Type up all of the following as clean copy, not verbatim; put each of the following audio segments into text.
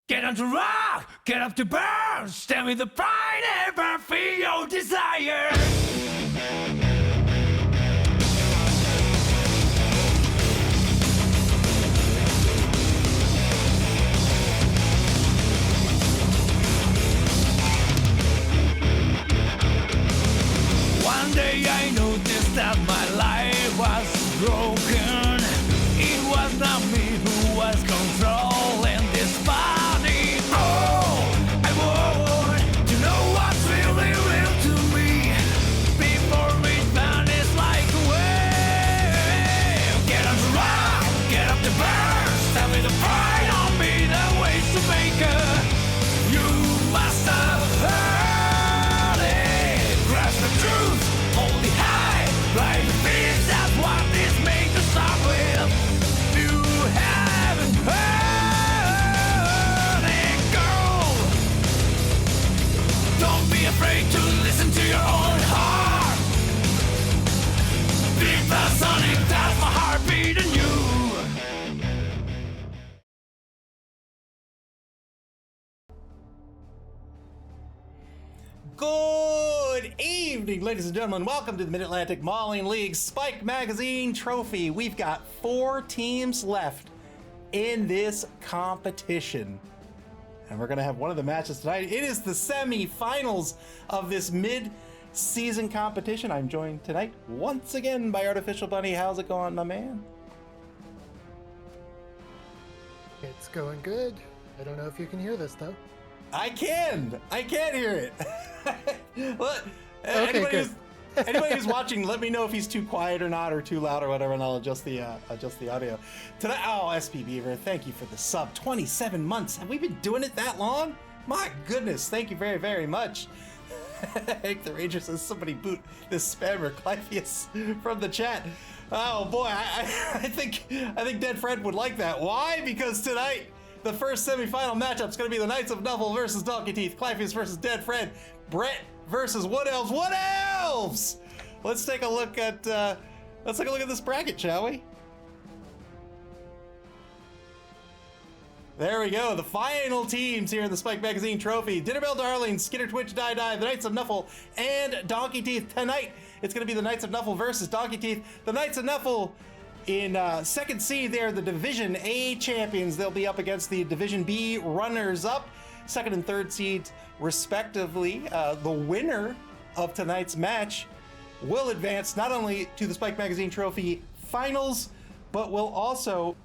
Get on to rock, get up to burn, stand with the pride, ever feel your desire. One day I noticed that my life was broken. It was not me who was controlling this body. Oh, I want to know what's really real to me before it vanishes like a wave. Get on the rock, get up the burn, stand with the pride on me, the ways to make her. You must have heard it. Grasp the truth, hold it high, like the beast, that's what this made to start with. You haven't heard it, girl. Don't be afraid to listen to your own heart. Big Bad Sonic, that's my heartbeat in you. Good evening, ladies and gentlemen. Welcome to the Mid-Atlantic Mauling League Spike Magazine Trophy. We've got 4 teams left in this competition, and we're going to have one of the matches tonight. It is the semi-finals of this mid-season competition. I'm joined tonight once again by Artificial Bunny. How's it going, my man? It's going good. I don't know if you can hear this though. I can hear it. Well, Okay, good. anybody who's watching, let me know if he's too quiet or not, or too loud or whatever, and I'll adjust the audio. Tonight, SP Beaver, thank you for the sub. 27 months. Have we been doing it that long? My goodness, thank you very, very much. Hank the Ranger says somebody boot this spammer Clypheus from the chat. Oh boy, I think Dead Fred would like that. Why? Because tonight, the first semifinal matchup is going to be the Knights of Nuffle versus Donkey Teeth, Clypheus versus Dead Fred, Brett versus Wood Elves. Wood Elves! Let's take a look at this bracket, shall we? There we go. The final teams here in the Spike Magazine Trophy: Dinnerbell Darlings, Skitter Twitch Die Die, the Knights of Nuffle, and Donkey Teeth. Tonight, it's going to be the Knights of Nuffle versus Donkey Teeth. The Knights of Nuffle, in second seed, they're the Division A champions. They'll be up against the Division B runners-up, second and third seeds respectively. The winner of tonight's match will advance not only to the Spike Magazine Trophy finals, but will also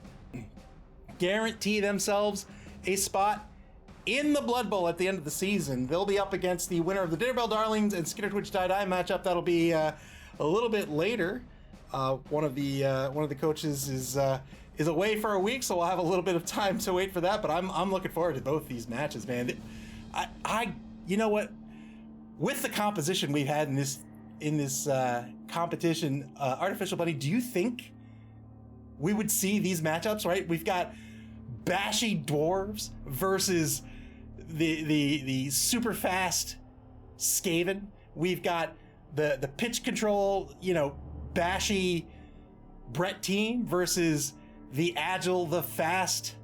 guarantee themselves a spot in the Blood Bowl at the end of the season. They'll be up against the winner of the Dinnerbell Darlings and Skitter Twitch Die Die matchup. That'll be a little bit later. One of the coaches is away for a week, so we'll have a little bit of time to wait for that. But I'm looking forward to both these matches, man. I you know what? With the composition we've had in this competition, Artificial Bunny, do you think we would see these matchups? Right, we've got bashy dwarves versus the super fast Skaven. We've got the pitch control, bashy Brett team versus the agile, the fast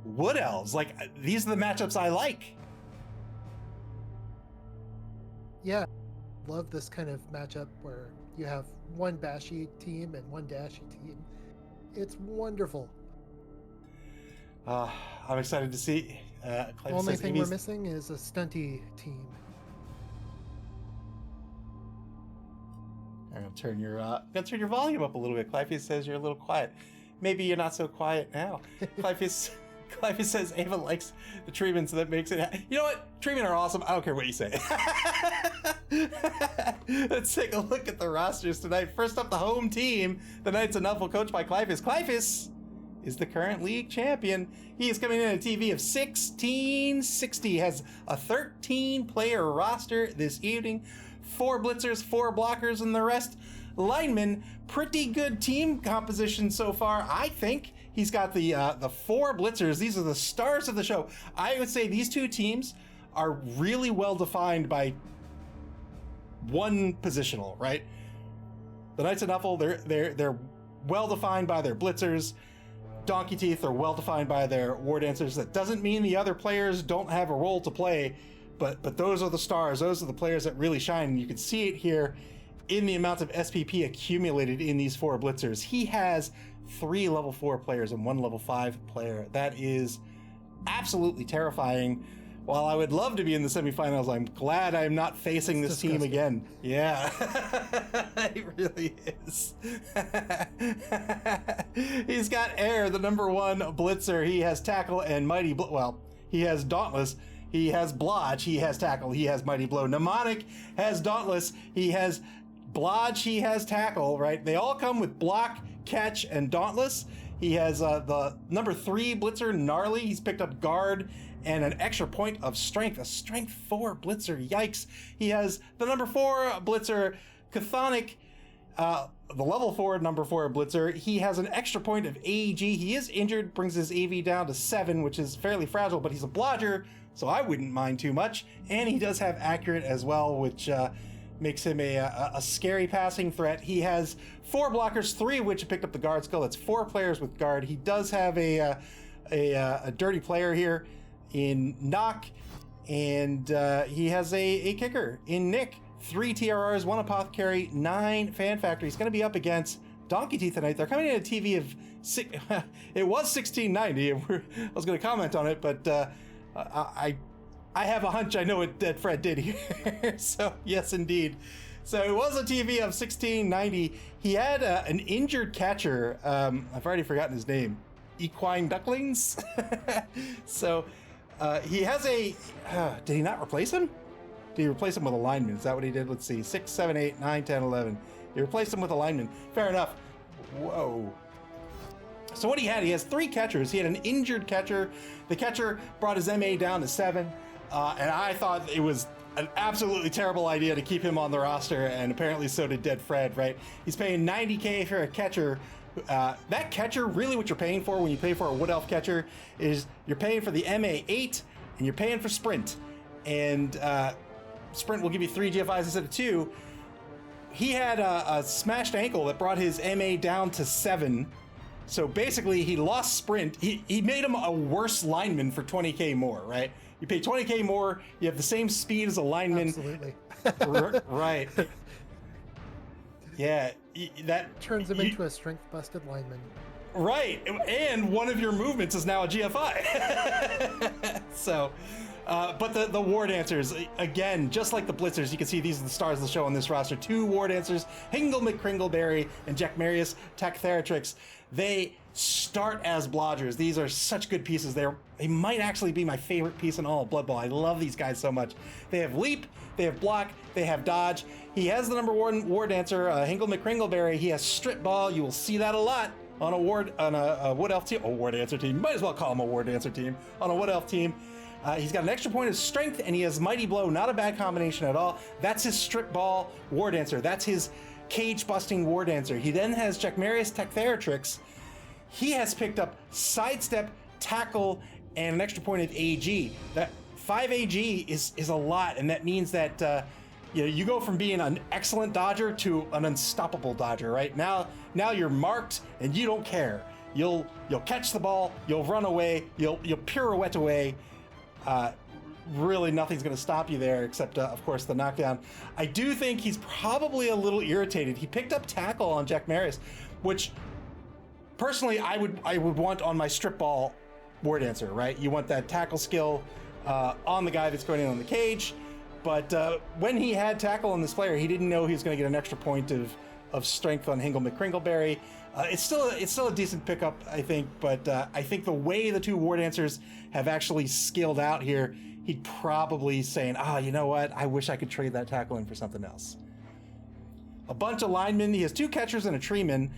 Wood Elves. Like, these are the matchups I like. Yeah, love this kind of matchup where you have one bashy team and one dashy team. It's wonderful. I'm excited to see. Only thing we're missing is a stunty team. I'm gonna turn your volume up a little bit. Clypheus says you're a little quiet. Maybe you're not so quiet now. Clypheus says Ava likes the treatment, so that makes it. You know what? Treatment are awesome. I don't care what you say. Let's take a look at the rosters tonight. First up, the home team, the Knights of Nuffle, coached by Clypheus. Clypheus is the current league champion. He is coming in at a TV of 1660. Has a 13-player roster this evening. 4 blitzers, 4 blockers, and the rest linemen. Pretty good team composition so far, I think. He's got the 4 blitzers. These are the stars of the show. I would say these two teams are really well defined by one positional, right? The Knights of Nuffle, they're well defined by their blitzers. Donkey Teeth are well defined by their war dancers. That doesn't mean the other players don't have a role to play, but those are the stars. Those are the players that really shine. And you can see it here in the amount of SPP accumulated in these 4 blitzers. He has 3 level 4 players and 1 level 5 player. That is absolutely terrifying. While I would love to be in the semifinals, I'm glad I'm not facing this team again. Yeah, it really is. He's got Air, the number 1 blitzer. He has Tackle and Mighty Blow. Well, he has Dauntless. He has Blodge. He has Tackle. He has Mighty Blow. Mnemonic has Dauntless. He has Blodge. He has Tackle, right? They all come with Block, Catch, and Dauntless. He has the number 3 blitzer, Gnarly. He's picked up Guard and an extra point of Strength, a Strength 4 blitzer. Yikes. He has the number 4 blitzer, Chthonic, the level 4 number 4 blitzer. He has an extra point of AEG. He is injured, brings his AV down to 7, which is fairly fragile, but he's a blodger, so I wouldn't mind too much. And he does have Accurate as well, which makes him a scary passing threat. He has 4 blockers, 3 of which have picked up the Guard skill. It's 4 players with Guard. He does have a dirty player here in Knock, and he has a kicker in Nick. 3 TRRs, 1 Apothecary, 9 Fan Factory. He's going to be up against Donkey Teeth tonight. They're coming in at a TV of it was 1690. I was going to comment on it, but I have a hunch I know what that Fred did here. So yes, indeed. So it was a TV of 1690. He had an injured catcher. I've already forgotten his name. Equine Ducklings. So he has a. Did he not replace him? Did he replace him with a lineman? Is that what he did? Let's see. 6, 7, 8, 9, 10, 11. He replaced him with a lineman. Fair enough. Whoa. So what he has 3 catchers. He had an injured catcher. The catcher brought his MA down to 7. And I thought it was an absolutely terrible idea to keep him on the roster. And apparently so did Dead Fred, right? He's paying $90K for a catcher. That catcher, really what you're paying for when you pay for a Wood Elf catcher is you're paying for the MA8 and you're paying for Sprint. And Sprint will give you 3 GFIs instead of 2. He had a smashed ankle that brought his MA down to 7. So basically he lost Sprint. He made him a worse lineman for 20K more, right? You pay 20K more, you have the same speed as a lineman. Absolutely. Right. Yeah, that turns him into a strength busted lineman. Right, and one of your movements is now a GFI. So, but the war dancers, again, just like the blitzers, you can see these are the stars of the show on this roster. 2 war dancers, Hingle McCringleberry and Jack Marius Tactheratrix. They start as blodgers. These are such good pieces. They might actually be my favorite piece in all of Blood Bowl. I love these guys so much. They have leap, they have block, they have dodge. He has the number 1 war dancer, Hingle McCringleberry. He has strip ball. You will see that a lot on a Wood Elf team. A war dancer team. Might as well call him a war dancer team on a Wood Elf team. He's got an extra point of strength, and he has Mighty Blow. Not a bad combination at all. That's his strip ball war dancer. That's his cage busting war dancer. He then has Jack Marius Tactheratrix. He has picked up sidestep, tackle, and an extra point of AG. That 5 AG is a lot, and that means that you go from being an excellent dodger to an unstoppable dodger. Right now you're marked, and you don't care. You'll catch the ball, you'll run away, you'll pirouette away. Really, nothing's going to stop you there except, of course, the knockdown. I do think he's probably a little irritated. He picked up tackle on Jack Marius, which personally I would want on my strip ball war dancer, right? You want that tackle skill on the guy that's going in on the cage. But when he had tackle on this player, he didn't know he was going to get an extra point of strength on Hingle McCringleberry. It's still a decent pickup, I think, but I think the way the 2 war dancers have actually skilled out here, he'd probably saying, you know what? I wish I could trade that tackle in for something else. A bunch of linemen. He has 2 catchers and a treeman.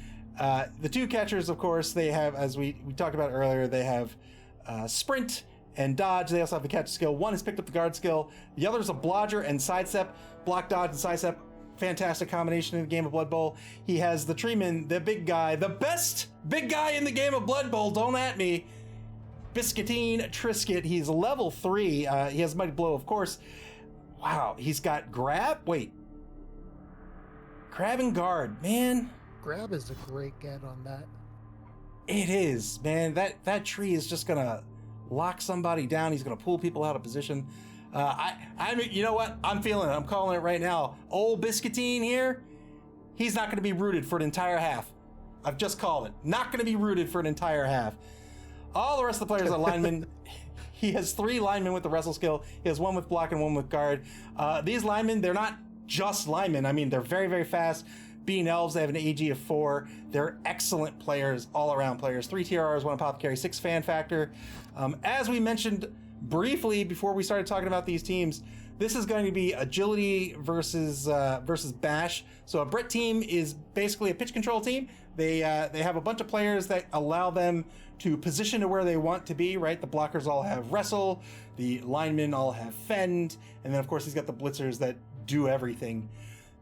The 2 catchers, of course, they have, as we talked about earlier, they have sprint and dodge. They also have the catch skill. One has picked up the guard skill. The other is a blodger and sidestep. Block, dodge, and sidestep. Fantastic combination in the game of Blood Bowl. He has the treeman, the big guy, the best big guy in the game of Blood Bowl. Don't at me. Biscuitine Trisket. He's level 3. He has Mighty Blow, of course. Wow, he's got grab. Wait. Grab and guard, man. Grab is a great get on that. It is, man. That tree is just gonna lock somebody down. He's gonna pull people out of position. I mean, you know what? I'm feeling it. I'm calling it right now. Old Biscuitine here, he's not gonna be rooted for an entire half. I've just called it. Not gonna be rooted for an entire half. All the rest of the players are linemen. He has 3 linemen with the wrestle skill. He has 1 with block and 1 with guard. These linemen, they're not just linemen. I mean, they're very, very fast. Being elves, they have an AG of 4. They're excellent players, all-around players. 3 TRRs, 1 apothecary, 6 fan factor. As we mentioned briefly before we started talking about these teams, this is going to be agility versus bash. So a Brett team is basically a pitch control team. They have a bunch of players that allow them to position to where they want to be, right? The blockers all have wrestle, the linemen all have fend, and then of course he's got the blitzers that do everything.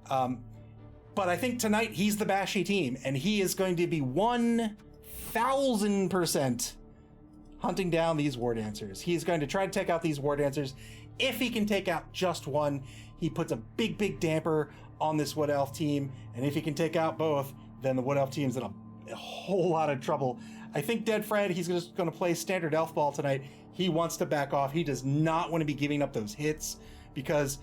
But I think tonight he's the bashy team, and he is going to be 1000% hunting down these war dancers. He's going to try to take out these war dancers. If he can take out just one, he puts a big damper on this Wood Elf team, and if he can take out both, then the Wood Elf team's in a whole lot of trouble. I think Dead Fred, he's just going to play standard elf ball tonight. He wants to back off. He does not want to be giving up those hits, because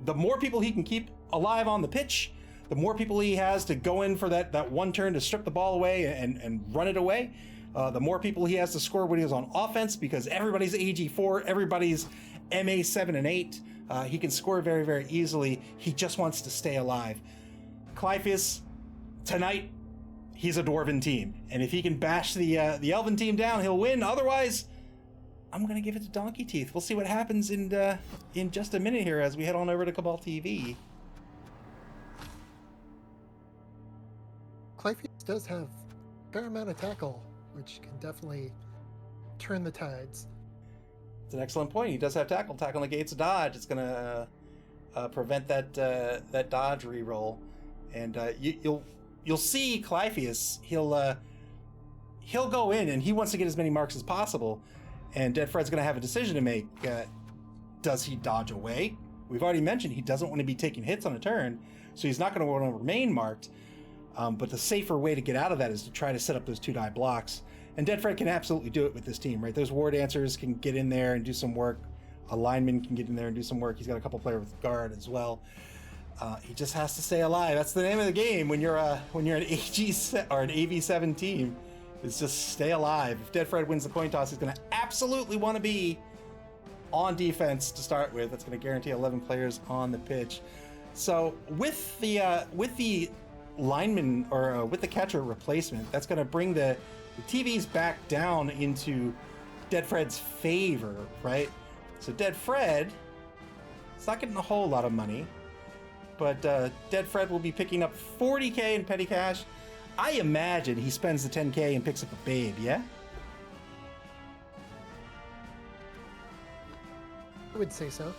the more people he can keep alive on the pitch, the more people he has to go in for that one turn to strip the ball away and run it away. The more people he has to score when he is on offense, because everybody's AG4, everybody's MA 7 and 8. He can score very, very easily. He just wants to stay alive. Clypheus, tonight, he's a Dwarven team. And if he can bash the Elven team down, he'll win. Otherwise, I'm going to give it to Donkey Teeth. We'll see what happens in just a minute here as we head on over to Cabal TV. Clypheus does have a fair amount of tackle, which can definitely turn the tides. It's an excellent point. He does have tackle. Tackle negates a dodge. It's going to prevent that dodge reroll. And you'll see Clypheus. He'll go in and he wants to get as many marks as possible. And Dead Fred's going to have a decision to make. Does he dodge away? We've already mentioned he doesn't want to be taking hits on a turn, so he's not going to want to remain marked. But the safer way to get out of that is to try to set up those 2-die blocks. And Dead Fred can absolutely do it with this team, right? Those War Dancers can get in there and do some work. A lineman can get in there and do some work. He's got a couple players with guard as well. He just has to stay alive. That's the name of the game when you're an AG or an AV7 team. Is just stay alive. If Dead Fred wins the coin toss, he's going to absolutely want to be on defense to start with. That's going to guarantee 11 players on the pitch. So with the lineman or with the catcher replacement, that's going to bring the TVs back down into Dead Fred's favor, right? So Dead Fred, it's not getting a whole lot of money, but Dead Fred will be picking up 40K in petty cash. I imagine he spends the 10K and picks up a babe, yeah? I would say so.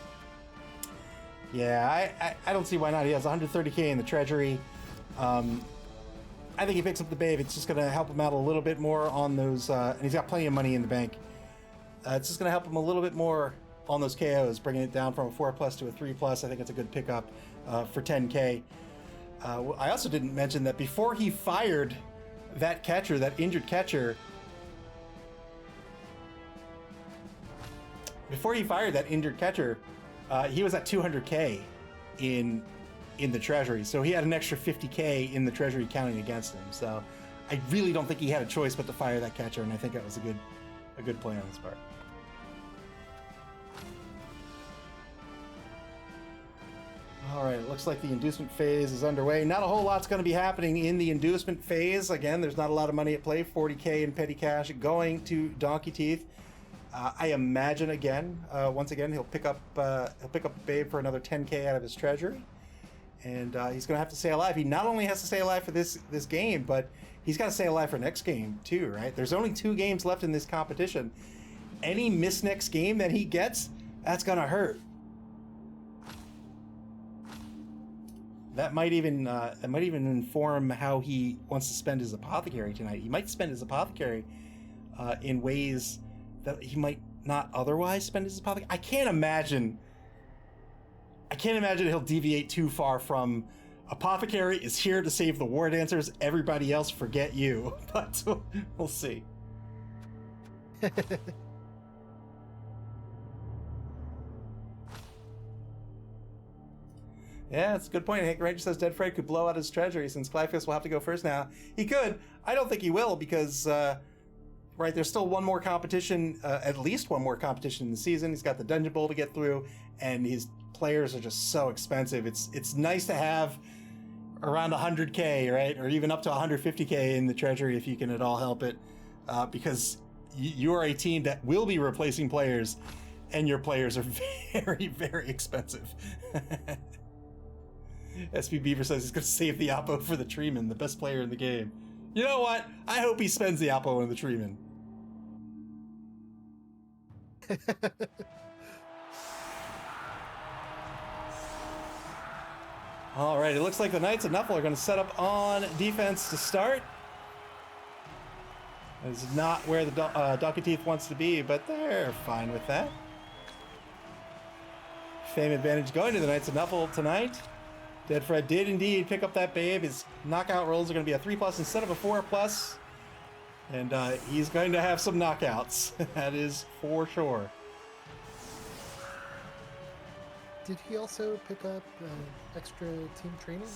Yeah, I don't see why not. He has 130K in the treasury. I think he picks up the babe. It's just going to help him out a little bit more on those, and he's got plenty of money in the bank. It's just going to help him a little bit more on those KOs, bringing it down from a 4+ to a 3+. I think it's a good pickup for 10K. I also didn't mention that before he fired that catcher, that injured catcher, he was at 200K in the treasury. So he had an extra 50K in the treasury counting against him. So I really don't think he had a choice but to fire that catcher, and I think that was a good play on his part. All right, it looks like the inducement phase is underway. Not a whole lot's going to be happening in the inducement phase. Again, there's not a lot of money at play. 40K in petty cash going to Donkey Teeth. I imagine once again, he'll pick up Babe for another 10K out of his treasury, and he's going to have to stay alive. He not only has to stay alive for this game, but he's got to stay alive for next game too, right? There's only 2 games left in this competition. Any miss next game that he gets, that's going to hurt. That might even inform how he wants to spend his apothecary tonight. He might spend his apothecary in ways that he might not otherwise spend his apothecary. I can't imagine he'll deviate too far from Apothecary is here to save the war dancers. Everybody else, forget you. But we'll see. Yeah, it's a good point. Hank Ranger says Dead Fred could blow out his treasury since Clyfist will have to go first now. He could. I don't think he will because, right, there's still one more competition, at least one more competition in the season. He's got the Dungeon Bowl to get through, and his players are just so expensive. It's nice to have around 100K, right? Or even up to 150K in the treasury if you can at all help it, because you are a team that will be replacing players, and your players are very, very expensive. SB Beaver says he's going to save the Oppo for the Treeman, the best player in the game. You know what? I hope he spends the Oppo on the Treeman. All right, it looks like the Knights of Nuffle are going to set up on defense to start. This is not where the Donkey Teeth wants to be, but they're fine with that. Fame advantage going to the Knights of Nuffle tonight. Dead Fred did indeed pick up that babe. His knockout rolls are going to be a 3+ instead of a 4+. And he's going to have some knockouts. That is for sure. Did he also pick up extra team training?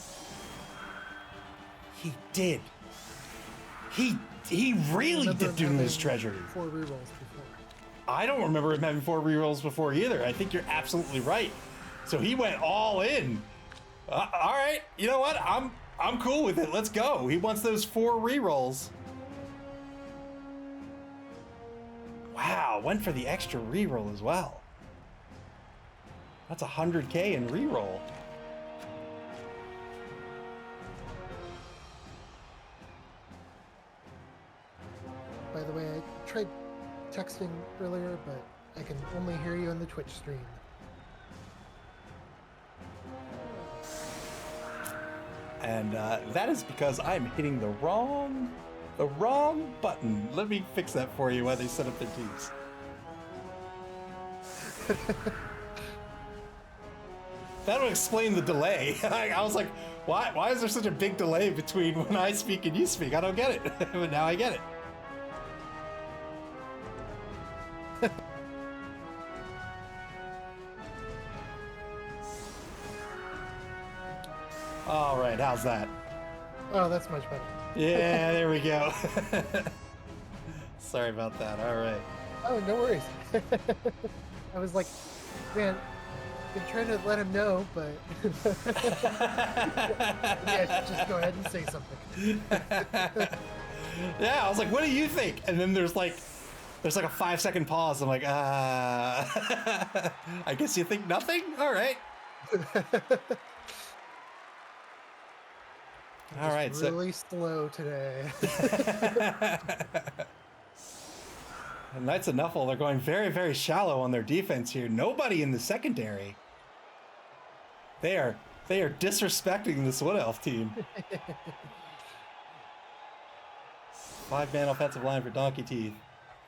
He did. He really did do his treasury. 4 rerolls before. I don't remember him having 4 rerolls before either. I think you're absolutely right. So he went all in. All right, you know what? I'm cool with it. Let's go. He wants those 4 rerolls. Wow, went for the extra reroll as well. That's 100K in reroll. By the way, I tried texting earlier, but I can only hear you on the Twitch stream. And that is because I'm hitting the wrong button. Let me fix that for you while they set up their teams. That'll explain the delay. I was like, why is there such a big delay between when I speak and you speak? I don't get it. But now I get it. All right, how's that? Oh, that's much better. Yeah, there we go. Sorry about that. All right. Oh, no worries. I was like, man, I've been trying to let him know, but yeah, just go ahead and say something. Yeah, I was like, what do you think? And then there's like a 5-second pause. I'm like, I guess you think nothing? All right. All right, really slow today. The Knights of Nuffle, they're going very, very shallow on their defense here. Nobody in the secondary. They are disrespecting this Wood Elf team. 5-man offensive line for Donkey Teeth.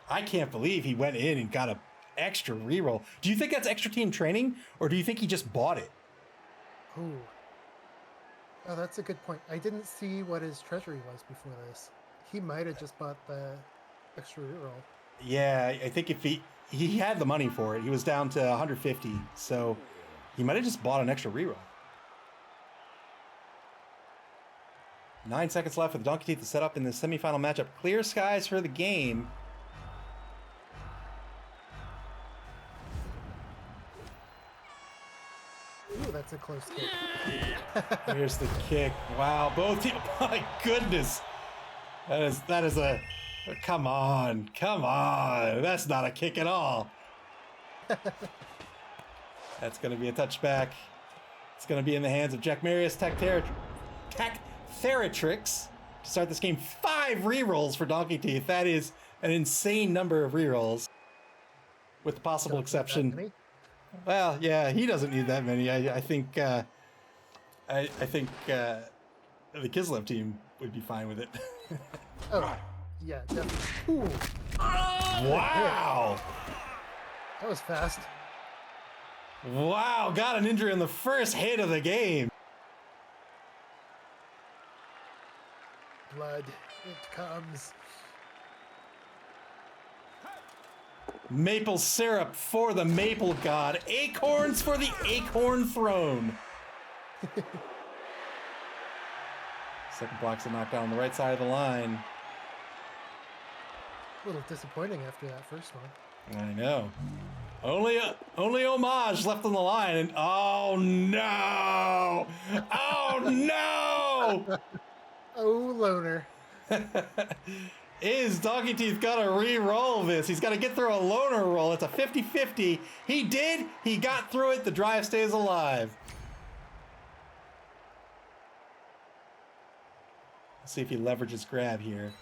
I can't believe he went in and got an extra reroll. Do you think that's extra team training, or do you think he just bought it? Ooh. Oh, that's a good point. I didn't see what his treasury was before this. He might have just bought the extra reroll. Yeah, I think if he had the money for it, he was down to 150, so he might have just bought an extra reroll. 9 seconds left for the Donkey Teeth to set up in the semifinal matchup. Clear skies for the game. Ooh, that's a close kick. Here's the kick. Wow, both teams. My goodness. That is a. Come on. That's not a kick at all. That's going to be a touchback. It's going to be in the hands of Jack Marius Theratrix to start this game. 5 rerolls for Donkey Teeth. That is an insane number of rerolls. With the possible exception. Well, yeah, he doesn't need that many. I think the Kislev team would be fine with it. Oh, yeah, definitely. Ooh. Wow! That was fast. Wow, got an injury on the first hit of the game. blood. It comes. Maple syrup for the maple god. Acorns for the acorn throne. Second block's a knockdown on the right side of the line. A little disappointing after that first one. I know. Only homage left on the line, and oh no! Oh no! Oh, loner. Is Donkey Teeth gotta re-roll this? He's gotta get through a loner roll. It's a 50-50. He did. He got through it. The drive stays alive. Let's see if he leverages grab here.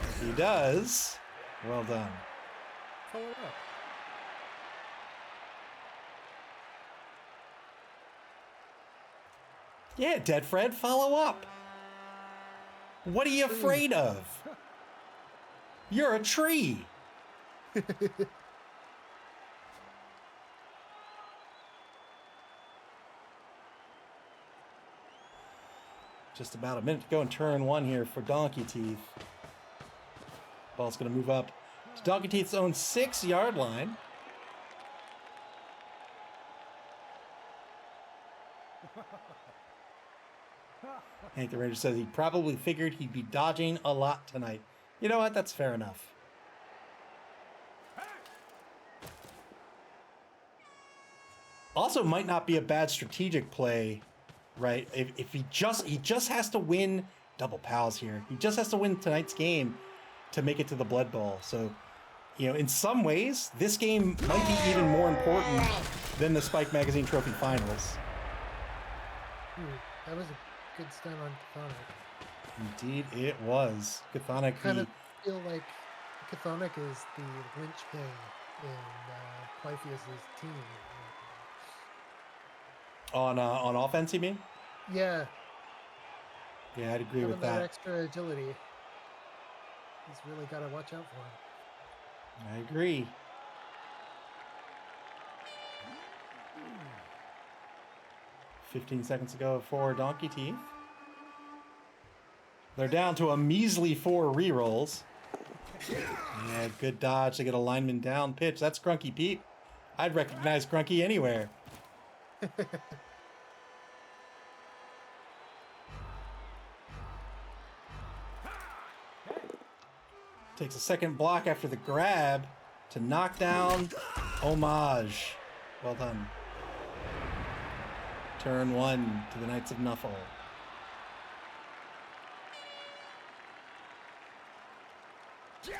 If he does, well done. Follow up. Yeah, Dead Fred, follow up. What are you afraid of? You're a tree. Just about a minute to go in turn one here for Donkey Teeth. Ball's going to move up to Donkey Teeth's own 6-yard line. Hank the Ranger says he probably figured he'd be dodging a lot tonight. You know what? That's fair enough. Also, might not be a bad strategic play, right? If he just has to win double pals here. He just has to win tonight's game to make it to the Blood Bowl. So, you know, in some ways, this game might be even more important than the Spike Magazine Trophy Finals. That was a good stun on Chthonic. Indeed, it was. Chthonic. Kind of feel like Chthonic is the linchpin in Clypheus's team. On offense, you mean? Yeah. Yeah, I'd agree with Having that that. extra agility. He's really got to watch out for him. I agree. "15 seconds ago for Donkey Teeth. They're down to a measly 4 rerolls. Yeah, good dodge to get a lineman down pitch. That's Grunky Pete. I'd recognize Grunky anywhere. Takes a second block after the grab to knock down Homage. Well done. Turn 1 to the Knights of Nuffle. You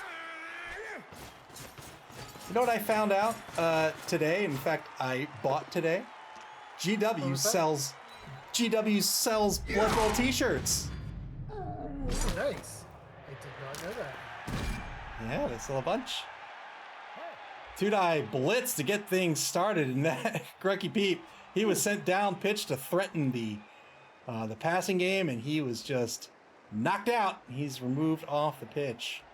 know what I found out today? In fact, I bought today. GW sells Blood Bowl t-shirts. Nice. I did not know that. Yeah, they sell a bunch. Tudai blitz to get things started, and that Grunky Pete, he was sent down pitch to threaten the passing game, and he was just knocked out. He's removed off the pitch.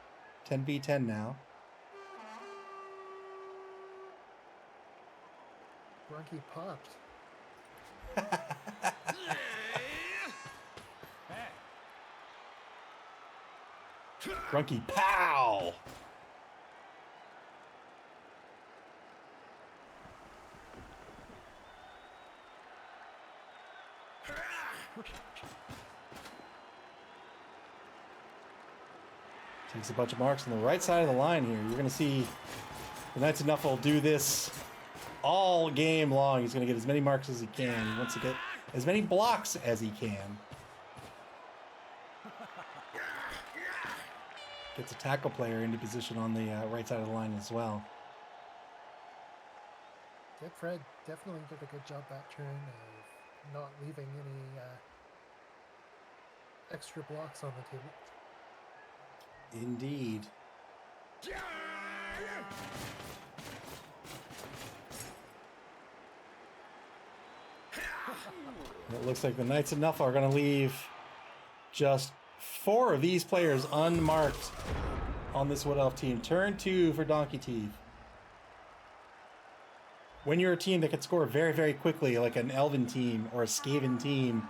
10v10 now. Grunky popped. Grunky pow! Takes a bunch of marks on the right side of the line here. You're going to see the Knights of Nuffle do this all game long. He's going to get as many marks as he can. He wants to get as many blocks as he can. Gets a tackle player into position on the right side of the line as well. Dead Fred definitely did a good job that turn of not leaving any extra blocks on the table. Indeed. It looks like the Knights of Nuffle are going to leave just 4 of these players unmarked on this Wood Elf team. Turn 2 for Donkey Teeth. When you're a team that can score very, very quickly, like an Elven team or a Skaven team,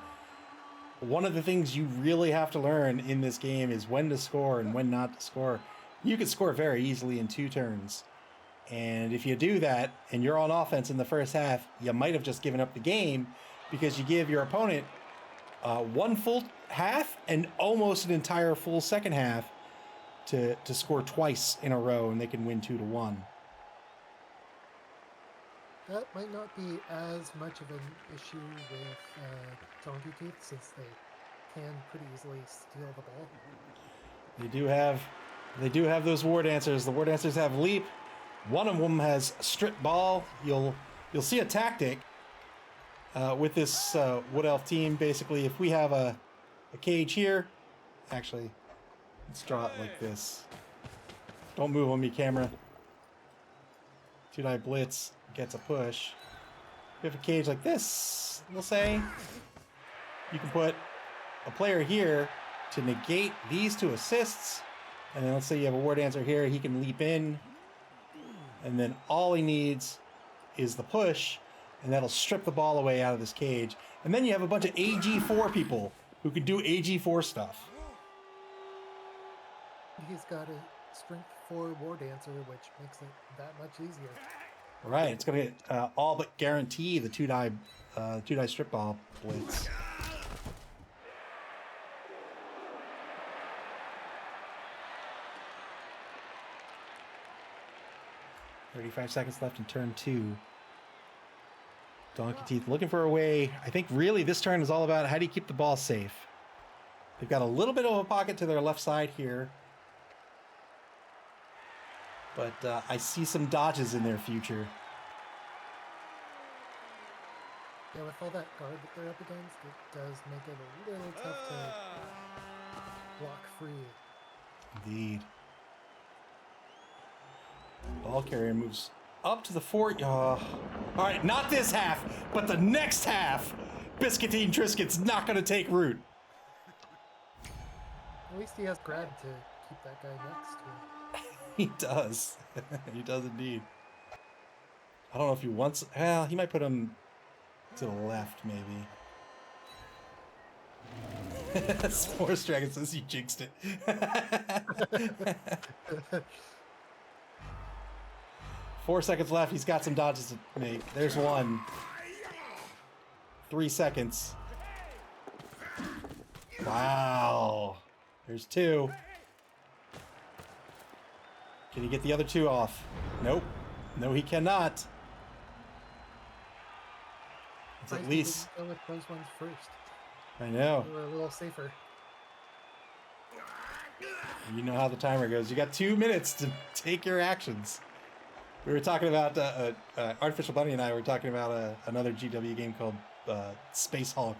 one of the things you really have to learn in this game is when to score and when not to score. You could score very easily in 2 turns. And if you do that and you're on offense in the first half, you might have just given up the game because you give your opponent 1 full half and almost an entire full second half to score twice in a row, and they can win 2-1. That might not be as much of an issue with Donkey Teeth, since they can pretty easily steal the ball. They do have those war dancers. The war dancers have leap. One of them has strip ball. You'll see a tactic with this Wood Elf team. Basically, if we have a cage here, actually, let's draw it like this. Don't move on me, camera. 2-die blitz gets a push. We have a cage like this, we'll say. You can put a player here to negate these 2 assists. And then let's say you have a war dancer here, he can leap in. And then all he needs is the push, and that'll strip the ball away out of this cage. And then you have a bunch of AG4 people who can do AG4 stuff. He's got a strength 4 war dancer, which makes it that much easier. Right, it's going to all but guarantee the 2-die strip ball blitz. "35 seconds left in turn 2. Donkey Teeth looking for a way. I think really this turn is all about how do you keep the ball safe. They've got a little bit of a pocket to their left side here. But I see some dodges in their future. Yeah, with all that guard that they're up against, it does make it a little tough to block free. Indeed. Ball carrier moves up to the 4. All right, not this half, but the next half, Biscuitine Triscuit's not going to take root. At least he has grab to keep that guy next to him. He does. He does indeed. I don't know if he wants... Well, he might put him to the left, maybe. Sports Dragon says you jinxed it. 4 seconds left. He's got some dodges to make. There's 1. 3 seconds. Wow. There's 2. Can he get the other 2 off? Nope. No, he cannot. It's at least... Go with those ones first. I know. They were a little safer. You know how the timer goes. You got 2 minutes to take your actions. We were talking about, Artificial Bunny and I were talking about another GW game called Space Hulk.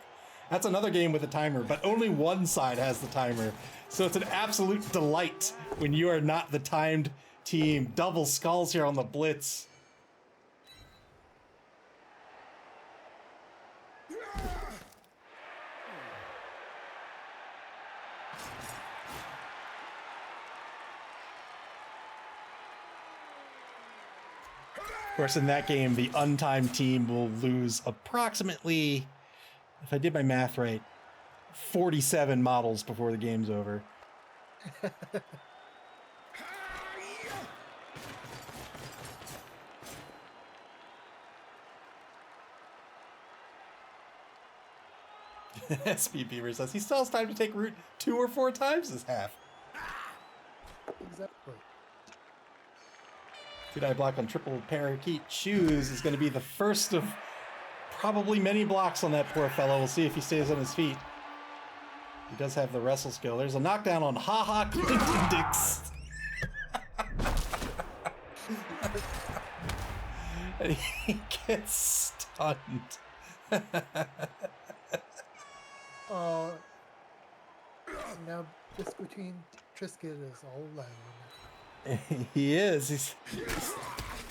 That's another game with a timer, but only one side has the timer. So it's an absolute delight when you are not the timed team. Double skulls here on the blitz. Of course, in that game, the untimed team will lose approximately, if I did my math right, 47 models before the game's over. Speed Beaver says he still has time to take root 2 or 4 times this half. Exactly. 2-die block on triple parakeet shoes is going to be the first of probably many blocks on that poor fellow. We'll see if he stays on his feet. He does have the wrestle skill. There's a knockdown on Ha Clinton Dix. And he gets stunned. Now Biscuitine Triscuit is all alone. He is. He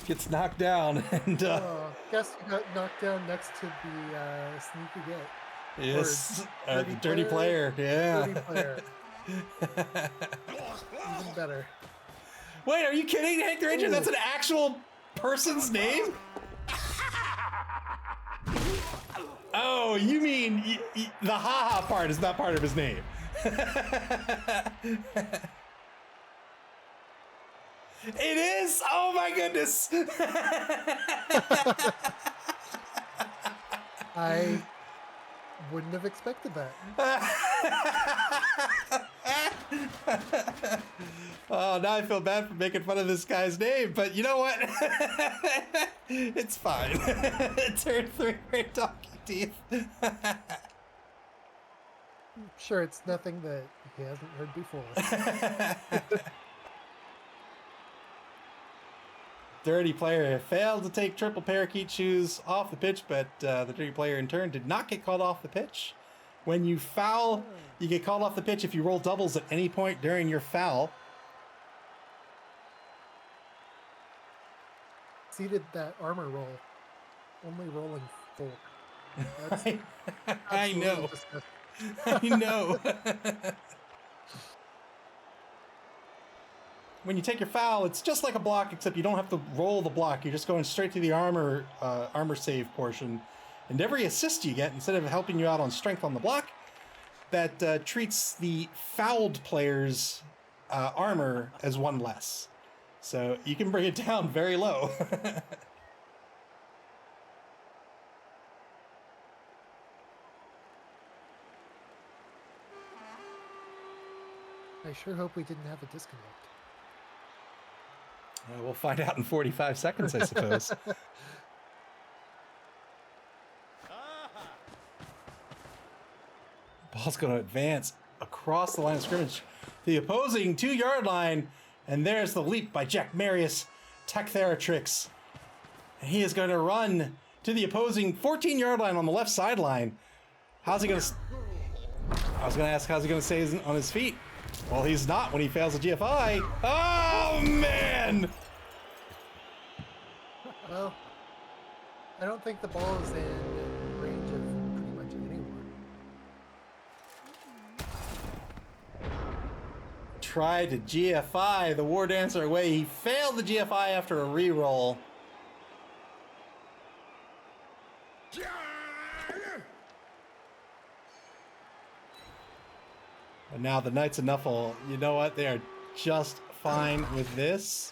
gets knocked down, and guess you got knocked down next to the sneaky get. yes, the dirty player. Yeah. Dirty player. Even better. Wait, are you kidding, Hank the Ranger? That's an actual person's name? Oh, you mean the haha part is not part of his name. It is? Oh my goodness. I wouldn't have expected that. Oh, now I feel bad for making fun of this guy's name, but you know what? It's fine. Turn 3 for Donkey Teeth. Sure, it's nothing that he hasn't heard before. Dirty player failed to take triple parakeet shoes off the pitch, but the dirty player in turn did not get called off the pitch. When you foul, you get called off the pitch if you roll doubles at any point during your foul. Exceeded that armor roll, only rolling 4. That's I know. disgusting. I know. When you take your foul, it's just like a block, except you don't have to roll the block. You're just going straight to the armor save portion. And every assist you get, instead of helping you out on strength on the block, that treats the fouled player's armor as 1 less. So you can bring it down very low. I sure hope we didn't have a disconnect. We'll find out in 45 seconds, I suppose. Ball's going to advance across the line of scrimmage to the opposing 2-yard line. And there's the leap by Jack Marius, Tech-Theratrix. And he is going to run to the opposing 14-yard line on the left sideline. How's he going to... I was going to ask, how's he going to stay on his feet? Well, he's not when he fails a GFI. Oh, man! Well, I don't think the ball is in range of pretty much anyone. Tried to GFI the War Dancer away. He failed the GFI after a reroll. And now the Knights of Nuffle, you know what? They are just fine with this.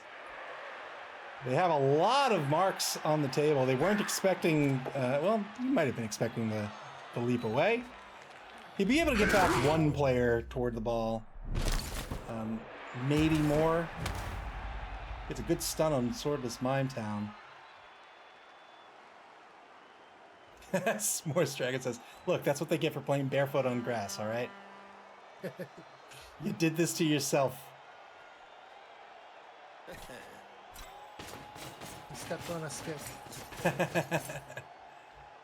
They have a lot of marks on the table. They weren't expecting, well, you might have been expecting the leap away. He'd be able to get back 1 player toward the ball. Maybe more. It's a good stun on Swordless Mime Town. S'mores Dragon says, look, that's what they get for playing barefoot on grass, all right? You did this to yourself. He stepped on a stick.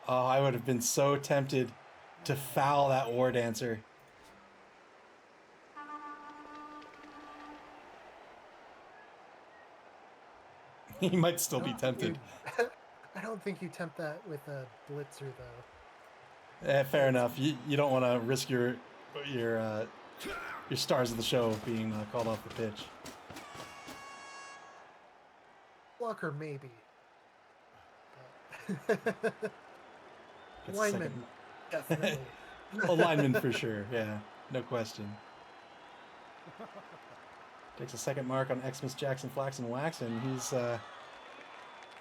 Oh, I would have been so tempted to foul that War Dancer. He might still be tempted. I don't think you tempt that with a blitzer, though. Fair enough. You don't want to risk your stars of the show being called off the pitch. Blocker, maybe. Gets a Lineman, definitely. A lineman for sure, yeah. No question. Takes a second mark on Xmas Jackson Flaxen Waxen.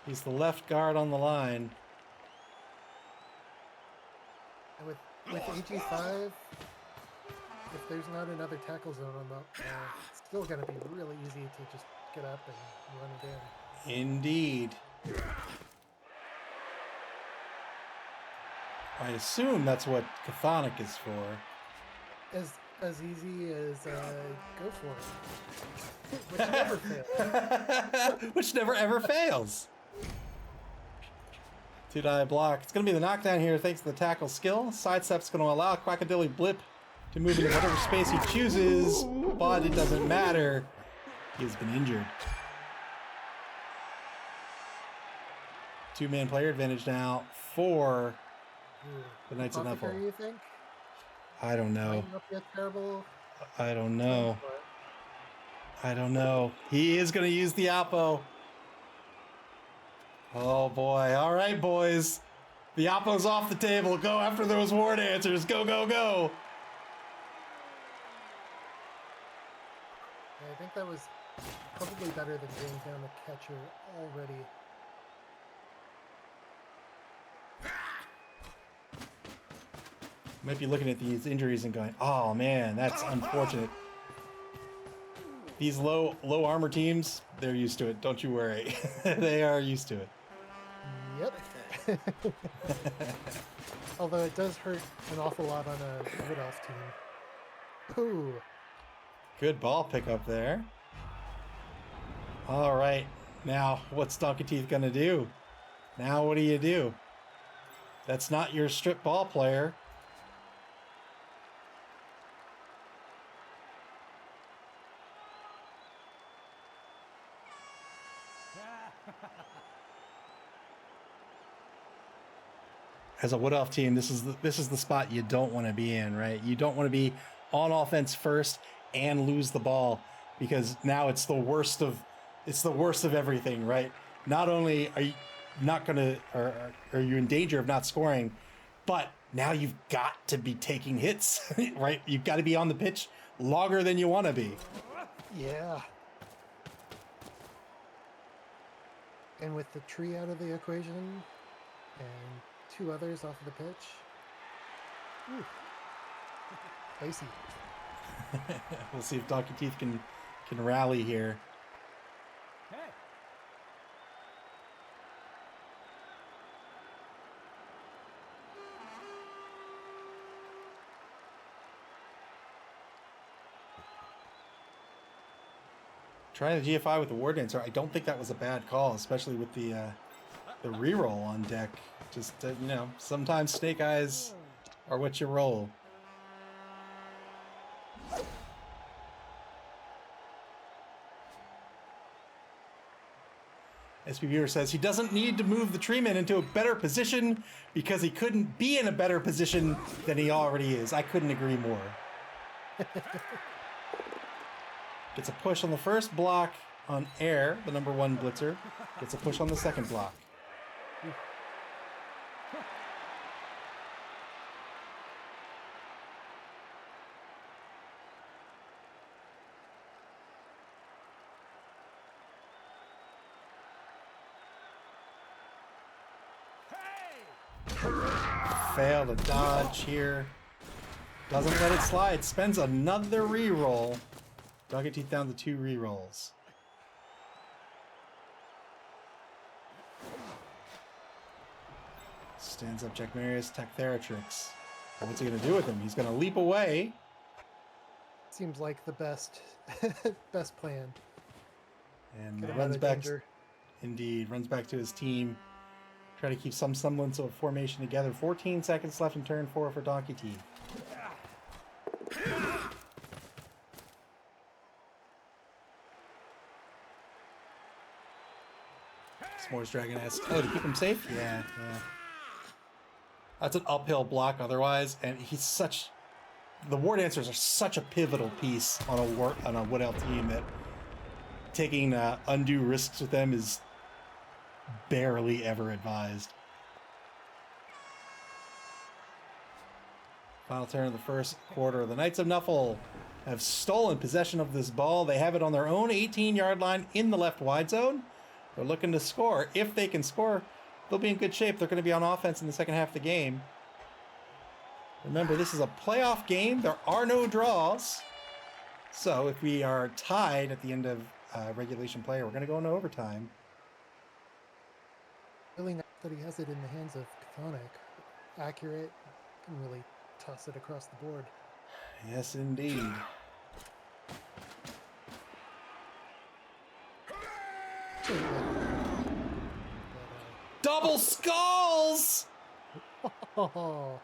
He's the left guard on the line. And with AG5, if there's not another tackle zone on the, it's still going to be really easy to just get up and run it in. Indeed. I assume that's what Chthonic is for. As easy as go for it, which never fails. Which never ever fails. 2-die block. It's going to be the knockdown here thanks to the tackle skill. Sidestep's going to allow Quackadilly Blip to move into whatever space he chooses, but it doesn't matter. He's been injured. 2-man player advantage now for the Knights of Nuffle. You think? I don't know. Might not be a terrible. I don't know. I don't know. He is going to use the Oppo. Oh boy. All right, boys. The Oppo's off the table. Go after those war dancers. Go, go, go. Yeah, I think that was probably better than getting down the catcher already. Might be looking at these injuries and going, oh man, that's unfortunate. These low armor teams, they're used to it. Don't you worry. They are used to it. Yep. Although it does hurt an awful lot on a Wood Elf team. Ooh. Good ball pickup there. All right. Now, what's Donkey Teeth going to do? Now, what do you do? That's not your strip ball player. As a Wood Elf team, this is the spot you don't want to be in, right? You don't want to be on offense first and lose the ball, because now it's the worst of everything, right? Not only are you not gonna, or are you in danger of not scoring, but now you've got to be taking hits, right? You've got to be on the pitch longer than you want to be. Yeah. And with the tree out of the equation and 2 others off of the pitch. Ooh. Spicy. We'll see if Donkey Teeth can rally here. Trying the GFI with the War Dancer, I don't think that was a bad call, especially with the reroll on deck. Just, you know, sometimes snake eyes are what you roll. SP Viewer says he doesn't need to move the Treeman into a better position because he couldn't be in a better position than he already is. I couldn't agree more. Gets a push on the first block on air, the number 1 blitzer. Gets a push on the second block. Fail to dodge here. Doesn't let it slide. Spends another reroll. Donkey Teeth down to 2 rerolls. Stands up Jack Marius, Tech Theratrix. What's he going to do with him? He's going to leap away. Seems like the best best plan. And Get him runs out of back. danger. Indeed, runs back to his team. Try to keep some semblance of formation together. 14 seconds left in turn 4 for Donkey Teeth. S'mores Dragon asks, oh, to keep him safe? Yeah. That's an uphill block otherwise, and he's such... The War Dancers are such a pivotal piece on a Wood Elf team that taking undue risks with them is barely ever advised. Final turn of the first quarter. The Knights of Nuffle have stolen possession of this ball. They have it on their own 18-yard line in the left wide zone. They're looking to score. If they can score, they'll be in good shape. They're going to be on offense in the second half of the game. Remember, this is a playoff game. There are no draws. So if we are tied at the end of regulation play, we're going to go into overtime. Really nice that he has it in the hands of Chthonic. Accurate. Can really toss it across the board. Yes, indeed. Double skulls! Oh,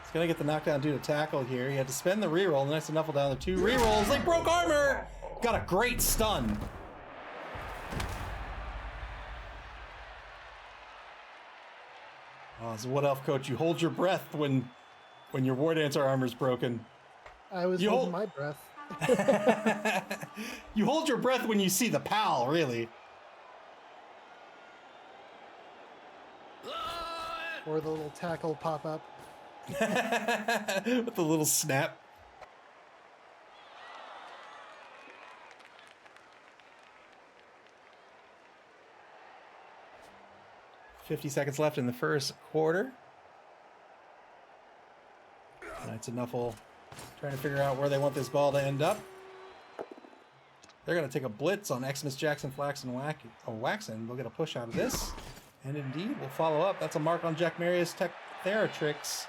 He's going to get the knockdown due to tackle here. He had to spend the reroll. The Knights of Nuffle down to 2 rerolls. They broke armor! Got a great stun. Oh, as a Wood Elf coach, you hold your breath when your War Dancer armor's broken. I was holding my breath. You hold your breath when you see the PAL, really. Or the little tackle pop up. With the little snap. $50 left in the first quarter. Knights of Nuffle trying to figure out where they want this ball to end up. They're going to take a blitz on Xmas, Jackson, Flax, and Waxen. They'll get a push out of this. And indeed, we'll follow up. That's a mark on Jack Marius Tech Theratrix.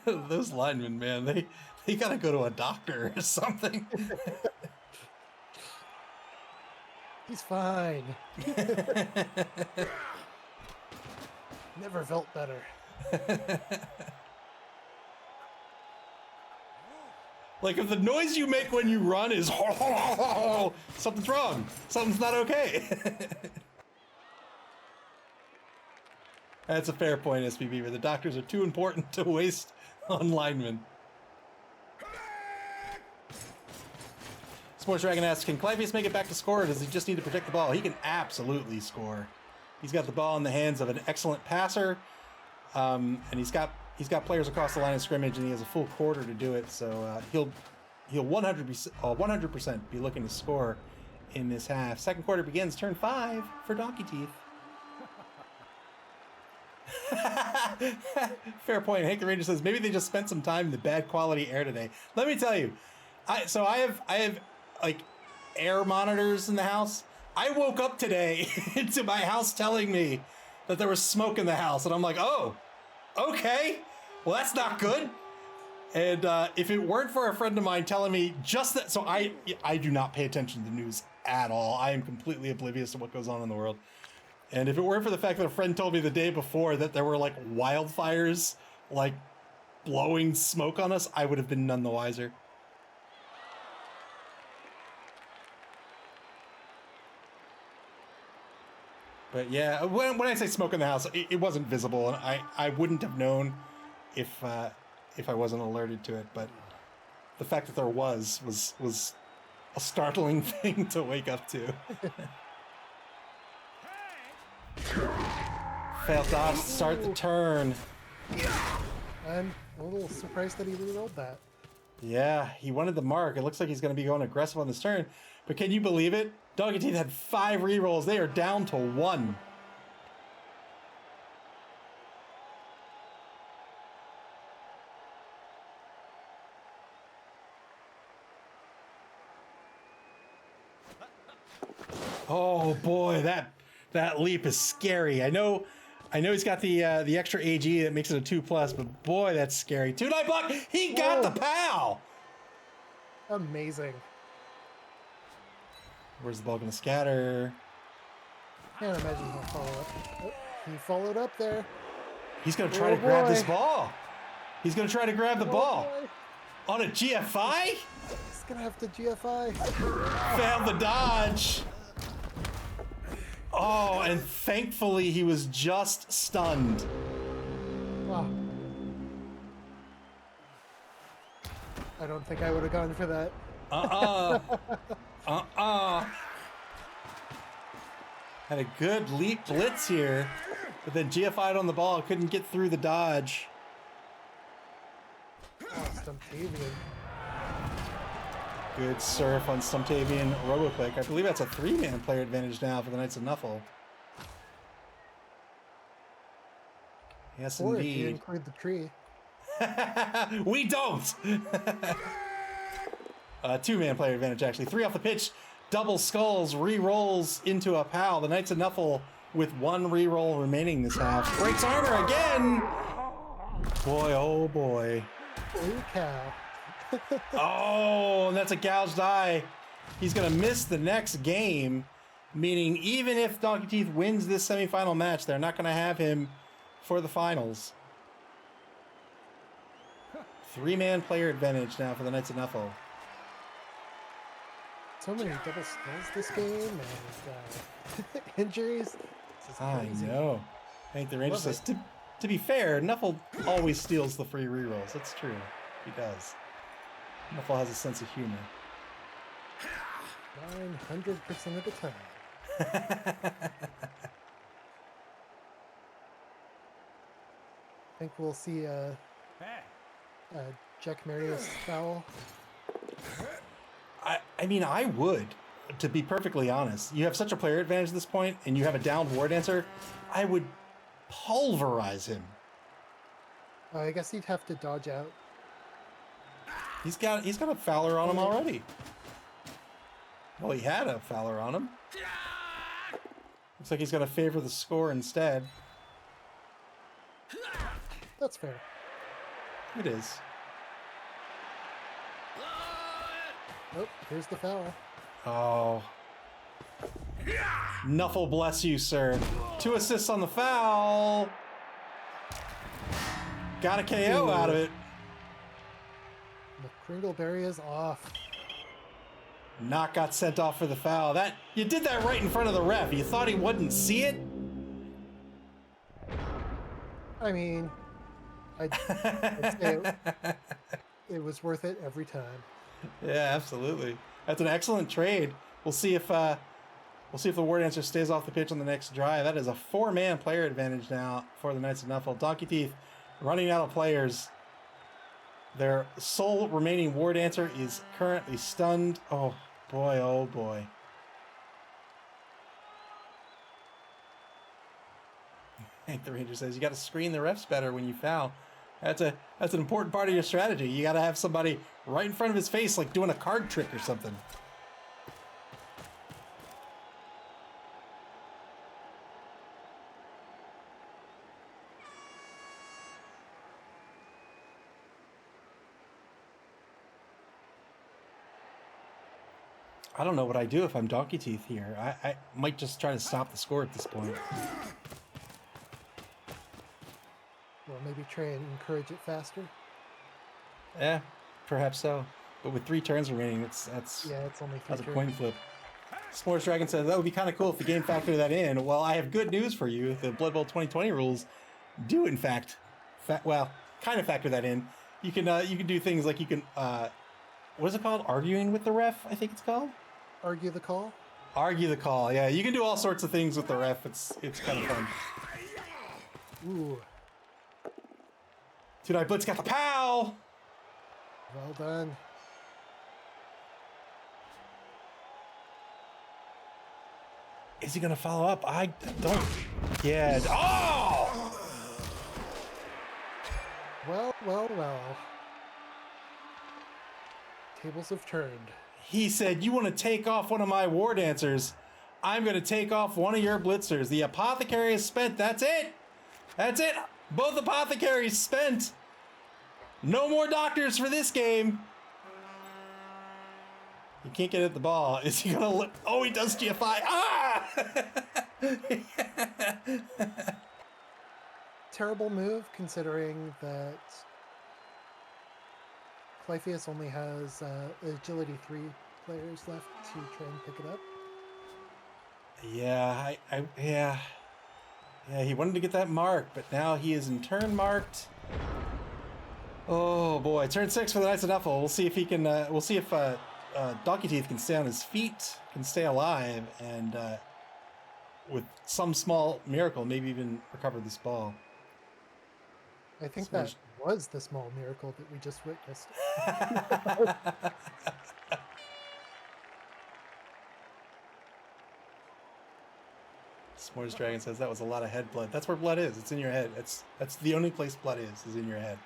Those linemen, man, they gotta go to a doctor or something. He's fine. Never felt better. Like, if the noise you make when you run is something's wrong. Something's not okay. That's a fair point, SPB, where the doctors are too important to waste on linemen. Sports Dragon asks, can Clypeus make it back to score, or does he just need to protect the ball? He can absolutely score. He's got the ball in the hands of an excellent passer, and he's got players across the line of scrimmage, and he has a full quarter to do it. So he'll 100% be looking to score in this half. Second quarter begins. Turn 5 for Donkey Teeth. Fair point. Hank the Ranger says maybe they just spent some time in the bad quality air today. Let me tell you, I have like air monitors in the house. I woke up today to my house telling me that there was smoke in the house, and I'm like, oh, okay, well that's not good. And if it weren't for a friend of mine telling me just that, so I do not pay attention to the news at all. I am completely oblivious to what goes on in the world. And if it weren't for the fact that a friend told me the day before that there were like wildfires, like blowing smoke on us, I would have been none the wiser. But yeah, when I say smoke in the house, it wasn't visible, and I wouldn't have known if I wasn't alerted to it. But the fact that there was a startling thing to wake up to. Failed dodge to start the turn. I'm a little surprised that he rerolled that. Yeah, he wanted the mark. It looks like he's going to be going aggressive on this turn. But can you believe it? Doggy Teeth had 5 rerolls. They are down to 1. Oh boy, that leap is scary. I know he's got the extra AG that makes it a 2+, but boy, that's scary. 2-9 block. He got the POW. Amazing. Where's the ball going to scatter? Can't imagine he'll follow up. Oh, he followed up there. He's going to try to grab this ball. He's going to try to grab the ball. Boy. On a GFI? He's going to have to GFI. Failed the dodge. Oh, and thankfully he was just stunned. Wow. I don't think I would have gone for that. Had a good leap blitz here, but then GFI'd on the ball, couldn't get through the dodge. Oh, Stumptavian. Good surf on Stumptavian RoboClick. I believe that's a 3-man player advantage now for the Knights of Nuffle. Yes, Or indeed. if you include the tree. We don't! 2-man player advantage, actually. 3 off the pitch. Double skulls, re-rolls into a POW. The Knights of Nuffle with 1 re-roll remaining this half. Breaks armor again! Boy, oh boy. Blue cow. Oh, and that's a gouged eye. He's going to miss the next game, meaning even if Donkey Teeth wins this semifinal match, they're not going to have him for the finals. 3-man player advantage now for the Knights of Nuffle. So many double skulls this game and injuries. I know. I think the Ranger says, to be fair, Nuffle always steals the free rerolls. That's true. He does. Nuffle has a sense of humor. 900% of the time. I think we'll see a Jack Marius foul. I mean, I would, to be perfectly honest. You have such a player advantage at this point, and you have a downed War Dancer. I would pulverize him. I guess he'd have to dodge out. He's got a Fowler on him already. Well, he had a Fowler on him. Looks like he's going to favor the score instead. That's fair. It is. Oh, here's the foul. Oh. Nuffle, bless you, sir. 2 assists on the foul. Got a KO out of it. The Kringleberry is off. Knock got sent off for the foul. That you did that right in front of the ref. You thought he wouldn't see it? I mean, I'd say it was worth it every time. Yeah, absolutely. That's an excellent trade. We'll see if the War Dancer stays off the pitch on the next drive. That is a 4-man player advantage now for the Knights of Nuffle. Donkey Teeth running out of players. Their sole remaining War Dancer is currently stunned. Oh boy, oh boy. Hank the Ranger says you got to screen the refs better when you foul. That's an important part of your strategy. You got to have somebody right in front of his face, like doing a card trick or something. I don't know what I do if I'm Donkey Teeth here. I might just try to stop the score at this point. Or maybe try and encourage it faster. Yeah, perhaps so. But with 3 turns remaining, it's only 3 that's a turns. coin flip. S'mores Dragon says that would be kind of cool if the game factored that in. Well, I have good news for you. The Blood Bowl 2020 rules do, in fact, kind of factor that in. You can do things like you can what is it called? Arguing with the ref, I think it's called. Argue the call? Argue the call. Yeah, you can do all sorts of things with the ref. It's kind of fun. Ooh, Two-Night Blitz got the pow. well done. Is he gonna follow up? I don't. Yeah. Oh! Well. Tables have turned. He said, "You want to take off one of my War Dancers? I'm gonna take off one of your Blitzers." The Apothecary is spent. That's it. That's it. Both Apothecaries spent. No more doctors for this game. You can't get at the ball. Is he gonna look? Oh, he does GFI. Ah! Terrible move considering that Clypheus only has agility 3 players left to try and pick it up. Yeah, yeah, he wanted to get that mark, but now he is in turn marked. Oh boy, turn 6 for the Knights of Nuffle. We'll see if he can. We'll see if Donkey Teeth can stay on his feet, can stay alive, and with some small miracle, maybe even recover this ball. I think that was the small miracle that we just witnessed. S'mores Dragon says that was a lot of head blood. That's where blood is. It's in your head. That's the only place blood is in your head.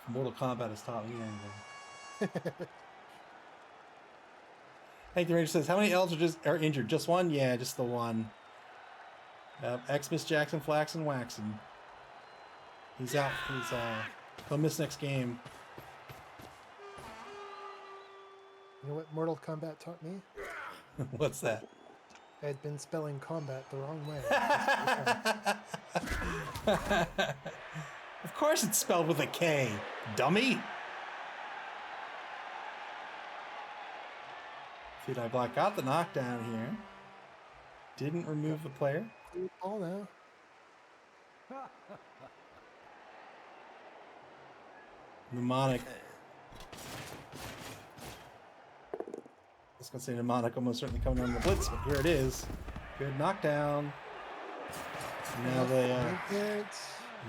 Mortal Kombat has taught me anything. Hank the Ranger says, how many elves are injured? Just one? Yeah, just the one. Xmas, Jackson, Flaxen, Waxen. He's out. He'll miss next game. You know what Mortal Kombat taught me? What's that? I had been spelling combat the wrong way. Of course it's spelled with a K, dummy. Feed-Eye Black got the knockdown here. Didn't remove the player. Blue ball now. Mnemonic gonna say Mnemonic almost certainly coming on the blitz, but here it is. Good knockdown. Now they,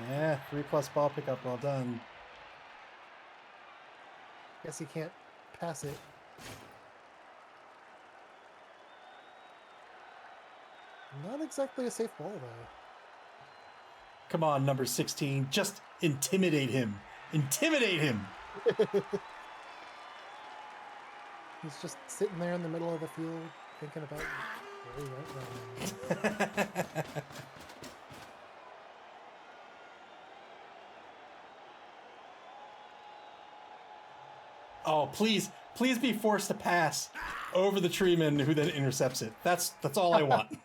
yeah, 3+ ball pickup, well done. Guess he can't pass it. Not exactly a safe ball, though. Come on, number 16. Just intimidate him. Intimidate him! He's just sitting there in the middle of the field, thinking about where he went wrong. Oh, please be forced to pass over the treeman who then intercepts it. That's all I want.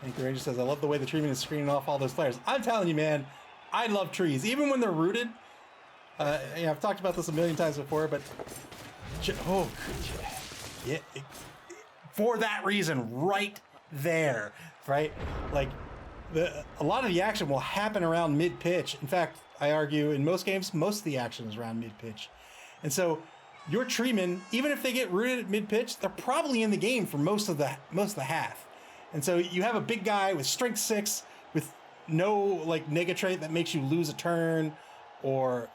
Hank the Ranger says, I love the way the treeman is screening off all those players. I'm telling you, man, I love trees. Even when they're rooted, I've talked about this a million times before, but for that reason, right there, right? Like, a lot of the action will happen around mid-pitch. In fact, I argue in most games, most of the action is around mid-pitch. And so your treemen, even if they get rooted at mid-pitch, they're probably in the game for most of the half. And so you have a big guy with strength 6 with no like nega trait that makes you lose a turn or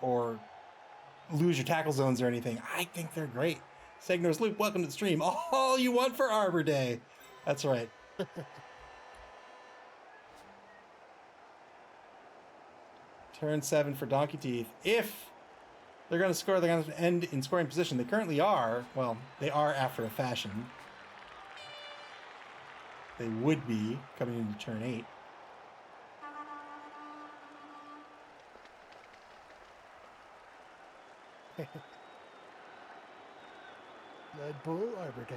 lose your tackle zones or anything. I think they're great. Segnor's Loop, welcome to the stream. All you want for Arbor Day. That's right. Turn 7 for Donkey Teeth. If they're going to score, they're going to end in scoring position. They currently are. Well, they are after a fashion. They would be coming into turn 8. Blood Bowl Arbor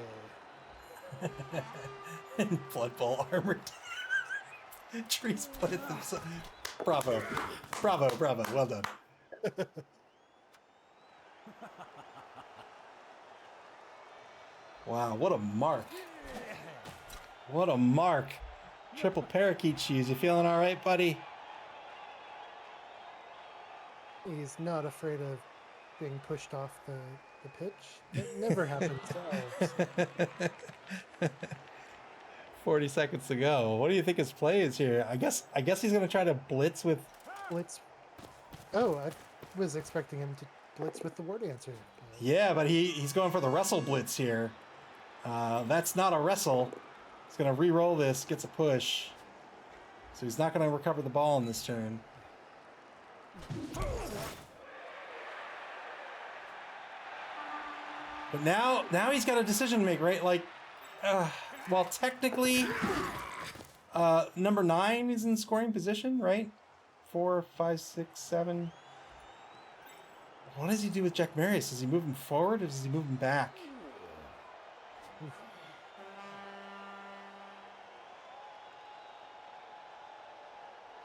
Day. Blood Bowl Arbor Day. Tree split themselves. Bravo. Bravo, bravo. Well done. Wow, what a mark. What a mark. Triple parakeet shoes. You feeling all right, buddy? He's not afraid of being pushed off the pitch. It never happens to elves. 40 seconds to go. What do you think his play is here? I guess he's going to try to blitz with... Blitz. Oh, I was expecting him to blitz with the word answer. Yeah, but he's going for the wrestle blitz here. That's not a wrestle. He's going to re-roll this, gets a push. So he's not going to recover the ball in this turn. But now he's got a decision to make, right? Like, well, technically, number 9 is in scoring position, right? 4, 5, 6, 7. What does he do with Jack Marius? Does he move him forward or does he move him back?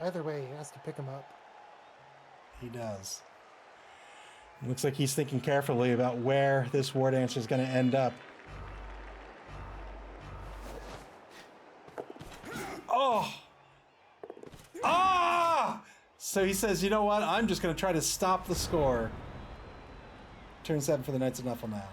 Either way, he has to pick him up. He does. It looks like he's thinking carefully about where this ward answer is going to end up. Oh! Ah! So he says, you know what? I'm just going to try to stop the score. Turn 7 for the Knights of Nuffle now.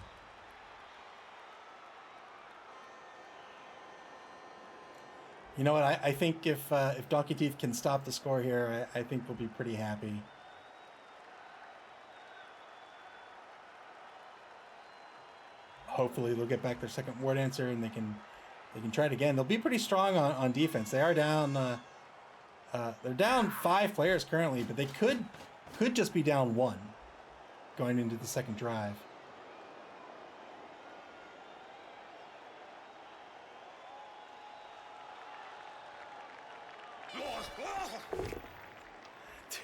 You know what? I think if Donkey Teeth can stop the score here, I think we'll be pretty happy. Hopefully they'll get back their second ward answer and they can try it again. They'll be pretty strong on defense. They are down. They're down 5 players currently, but they could just be down 1 going into the second drive.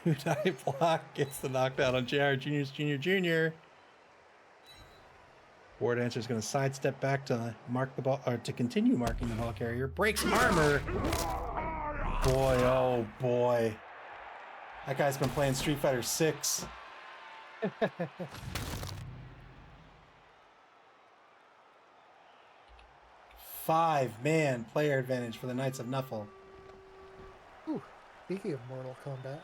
Two-die block gets the knockdown on JR Jr. Ward answer is going to sidestep back to mark the ball, or to continue marking the ball carrier. Breaks armor. Boy, oh boy. That guy's been playing Street Fighter 6. 5-man player advantage for the Knights of Nuffle. Ooh, speaking of Mortal Kombat.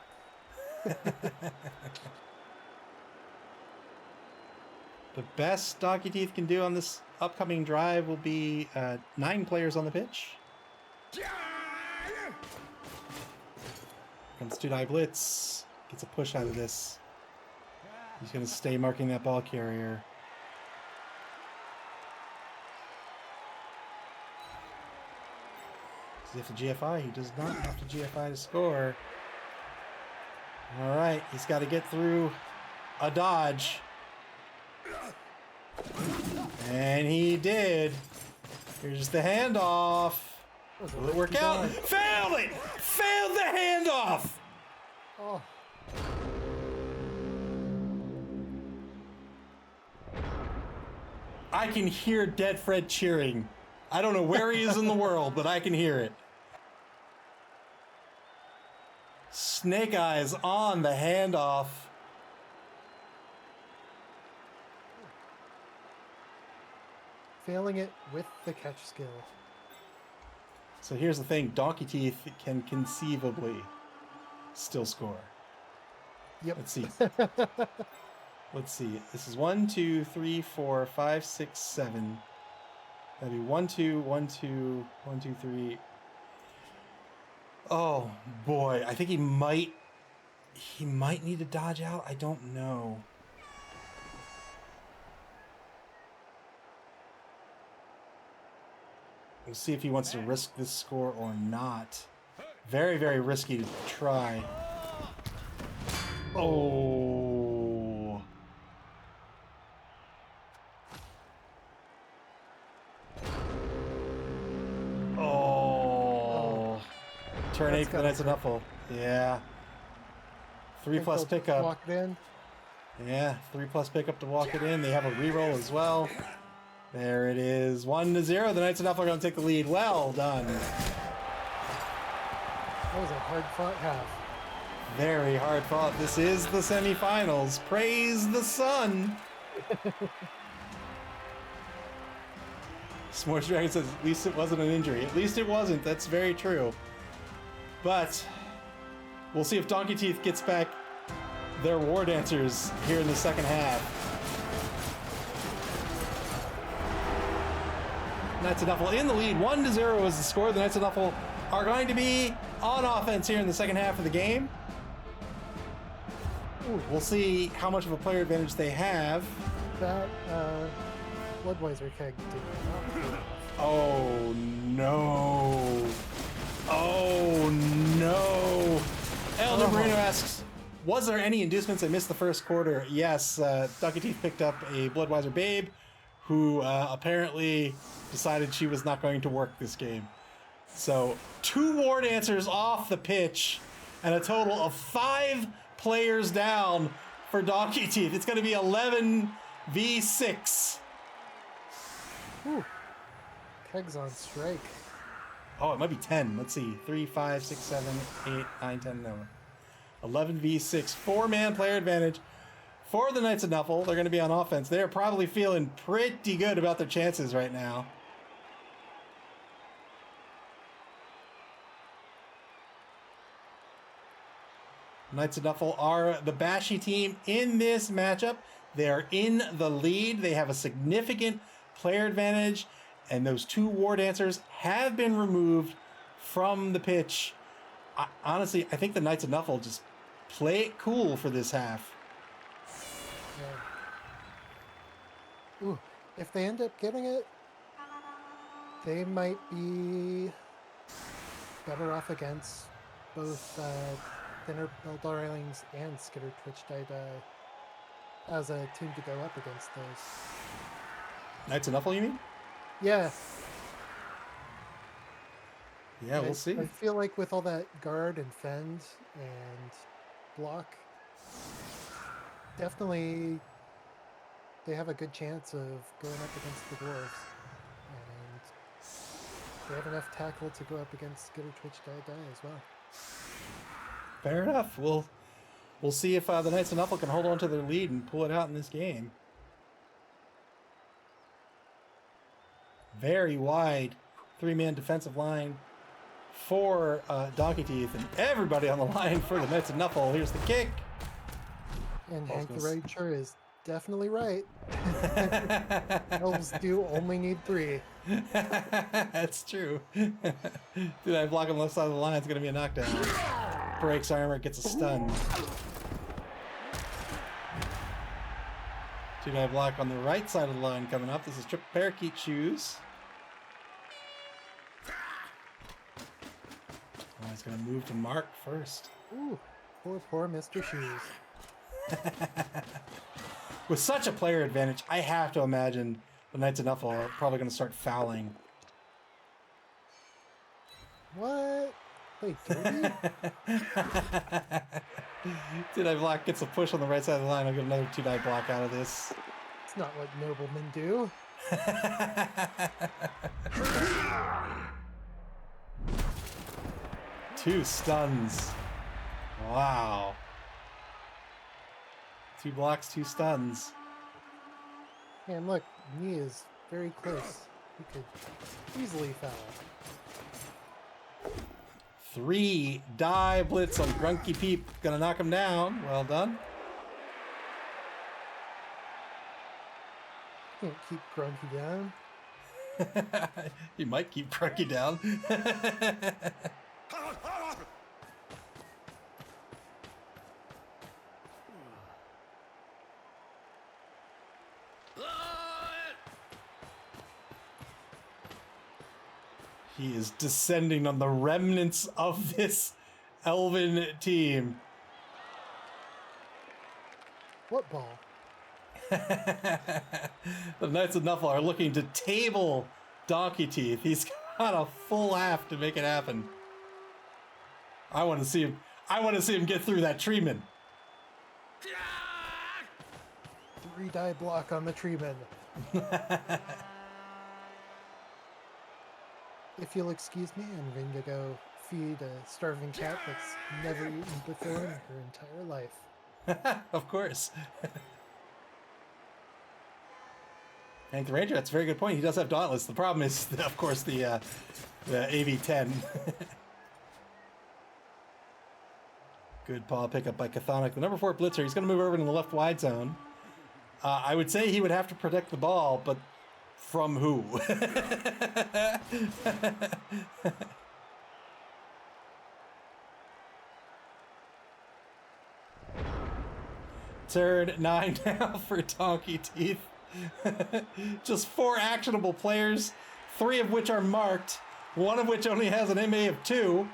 The best Donkey Teeth can do on this upcoming drive will be 9 players on the pitch. Comes 2-die blitz. Gets a push out of this. He's going to stay marking that ball carrier. Does he have to GFI? He does not have to GFI to score. All right, he's got to get through a dodge. And he did. Here's the handoff. Will it work out? Failed it! Failed the handoff! Oh. I can hear Dead Fred cheering. I don't know where he is in the world, but I can hear it. Snake Eyes on the handoff. Failing it with the catch skill. So here's the thing, Donkey Teeth can conceivably still score. Yep. Let's see. Let's see. This is 1, 2, 3, 4, 5, 6, 7. That'd be 1, 2, 1, 2, 1, 2, 3. Oh boy, I think he might need to dodge out. I don't know. We'll see if he wants to risk this score or not. Very, very risky to try. Oh. Oh. Turn 8 for the Knights of Nuffle. Yeah. 3+ pickup. Walk it in. Yeah, 3+ pickup to walk it in. They have a reroll as well. There it is. 1-0. The Knights of Nuffle are going to take the lead. Well done. That was a hard-fought half. Very hard fought. This is the semifinals. Praise the sun. S'mores Dragon says, at least it wasn't an injury. At least it wasn't. That's very true. But we'll see if Donkey Teeth gets back their War Dancers here in the second half. Knights of Nuffle in the lead. 1-0 is the score. The Knights of Nuffle are going to be on offense here in the second half of the game. Ooh, we'll see how much of a player advantage they have. That Bloodweiser keg did not. Oh no. Oh no. El Marino asks, was there any inducements? I missed the first quarter. Yes, Donkey Teeth picked up a Bloodweiser babe who apparently decided she was not going to work this game. So 2 War Dancers off the pitch and a total of 5 players down for Donkey Teeth. It's going to be 11v6. Whew. Keg's on strike. Oh, it might be 10. Let's see. 3, 5, 6, 7, 8, 9, 10, no. 11v6. 4-man player advantage for the Knights of Nuffle. They're going to be on offense. They're probably feeling pretty good about their chances right now. Knights of Nuffle are the bashy team in this matchup. They are in the lead. They have a significant player advantage, and those 2 War Dancers have been removed from the pitch. Honestly, I think the Knights of Nuffle just play it cool for this half. Yeah. Ooh, if they end up getting it, they might be better off against both Thinner Bell Darlings and Skitter Twitch Die as a team to go up against those. Knights of Nuffle, you mean? Yeah. Yeah, we'll see. I feel like with all that guard and fend and block, definitely they have a good chance of going up against the dwarves. And they have enough tackle to go up against Skitter Twitch Die as well. Fair enough. We'll see if the Knights of Nuffle can hold on to their lead and pull it out in this game. Very wide three-man defensive line for Donkey Teeth, and everybody on the line for the Knights of Nuffle. Here's the kick. And Ball's Hank the gonna Rager is definitely right. Elves do only need 3. That's true. Dude, I block on the left side of the line. It's going to be a knockdown. Breaks armor, gets a stun. Dude, I block on the right side of the line coming up. This is Triple Parakeet Shoes. Oh, he's going to move to Mark first. Ooh, poor Mr. Shoes. With such a player advantage, I have to imagine the Knights of Nuffle are probably going to start fouling. What? Wait, dirty? Dude, I block, gets a push on the right side of the line. I'll get another 2-die block out of this. It's not what noblemen do. 2 stuns. Wow. 2 blocks, 2 stuns. And look, knee is very close. He could easily foul. 3-die blitz on Grunky Peep. Gonna knock him down. Well done. Can't keep Grunky down. You might keep Grunky down. He is descending on the remnants of this elven team. What ball? The Knights of Nuffle are looking to table Donkey Teeth. He's got a full half to make it happen. I want to see him. I want to see him get through that treeman. 3-die block on the treeman. If you'll excuse me, I'm going to go feed a starving cat that's never eaten before in her entire life. Of course. Hank the Ranger, that's a very good point. He does have Dauntless. The problem is, of course, the AV-10. Good paw pickup by Chthonic. The number 4 blitzer, he's going to move over in the left wide zone. I would say he would have to protect the ball, but from who? Turn 9 now for Donkey Teeth. Just 4 actionable players, 3 of which are marked, 1 of which only has an MA of 2.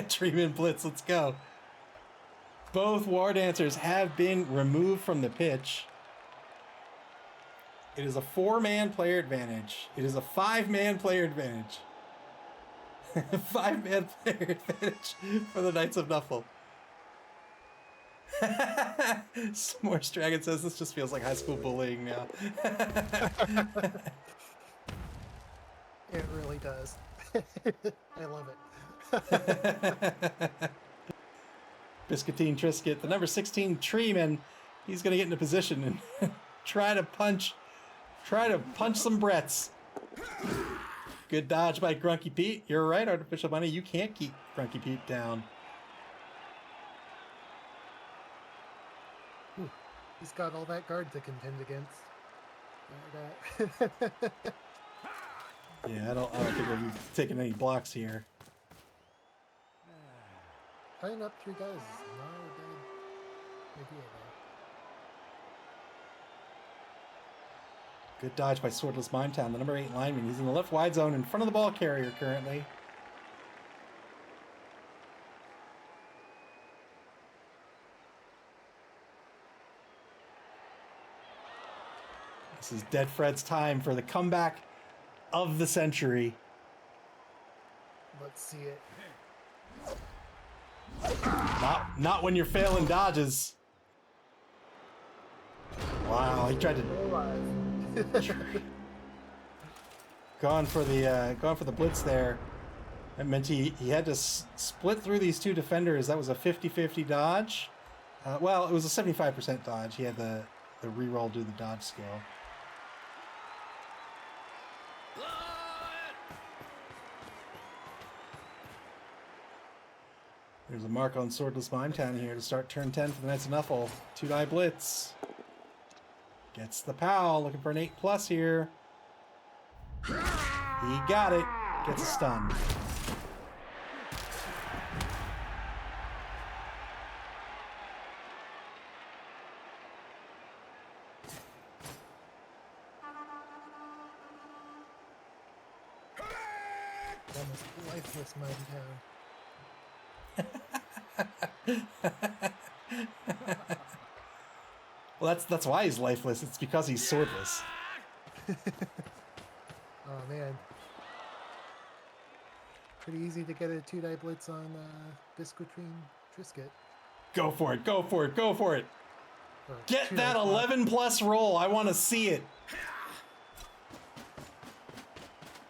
Treatment blitz, let's go. Both War Dancers have been removed from the pitch. It is a 4-man player advantage. It is a 5-man player advantage. 5-man player advantage for the Knights of Nuffle. S'mores Dragon says this just feels like high school bullying now. It really does. I love it. Biscuitine Trisket, the number 16 Treeman, he's gonna get into position and try to punch some Bretts. Good dodge by Grunky Pete. You're right, Artificial Bunny. You can't keep Grunky Pete down. He's got all that guard to contend against. Yeah, I don't think we'll be taking any blocks here. Tying up 3 guys is not a bad idea, though. Good dodge by Swordless Mimetown, the number 8 lineman. He's in the left wide zone in front of the ball carrier currently. This is Dead Fred's time for the comeback of the century. Let's see it. Not when you're failing dodges. Wow, he tried to gone for the blitz there. That meant he had to split through these 2 defenders. That was a 50-50 dodge. Well, it was a 75% dodge. He had the reroll do the dodge skill. There's a mark on Swordless Mime Town here to start turn 10 for the Knights of Nuffle. 2-die blitz. Gets the POW, looking for an 8+ here. He got it. Gets a stun. Almost lifeless Mime Town. Well, that's why he's lifeless. It's because he's swordless. Oh man. Pretty easy to get a 2-die blitz on Biscuitine Trisket. Go for it. Go for it. Go for it. Or Get 2-die that block. 11+ roll. I want to see it.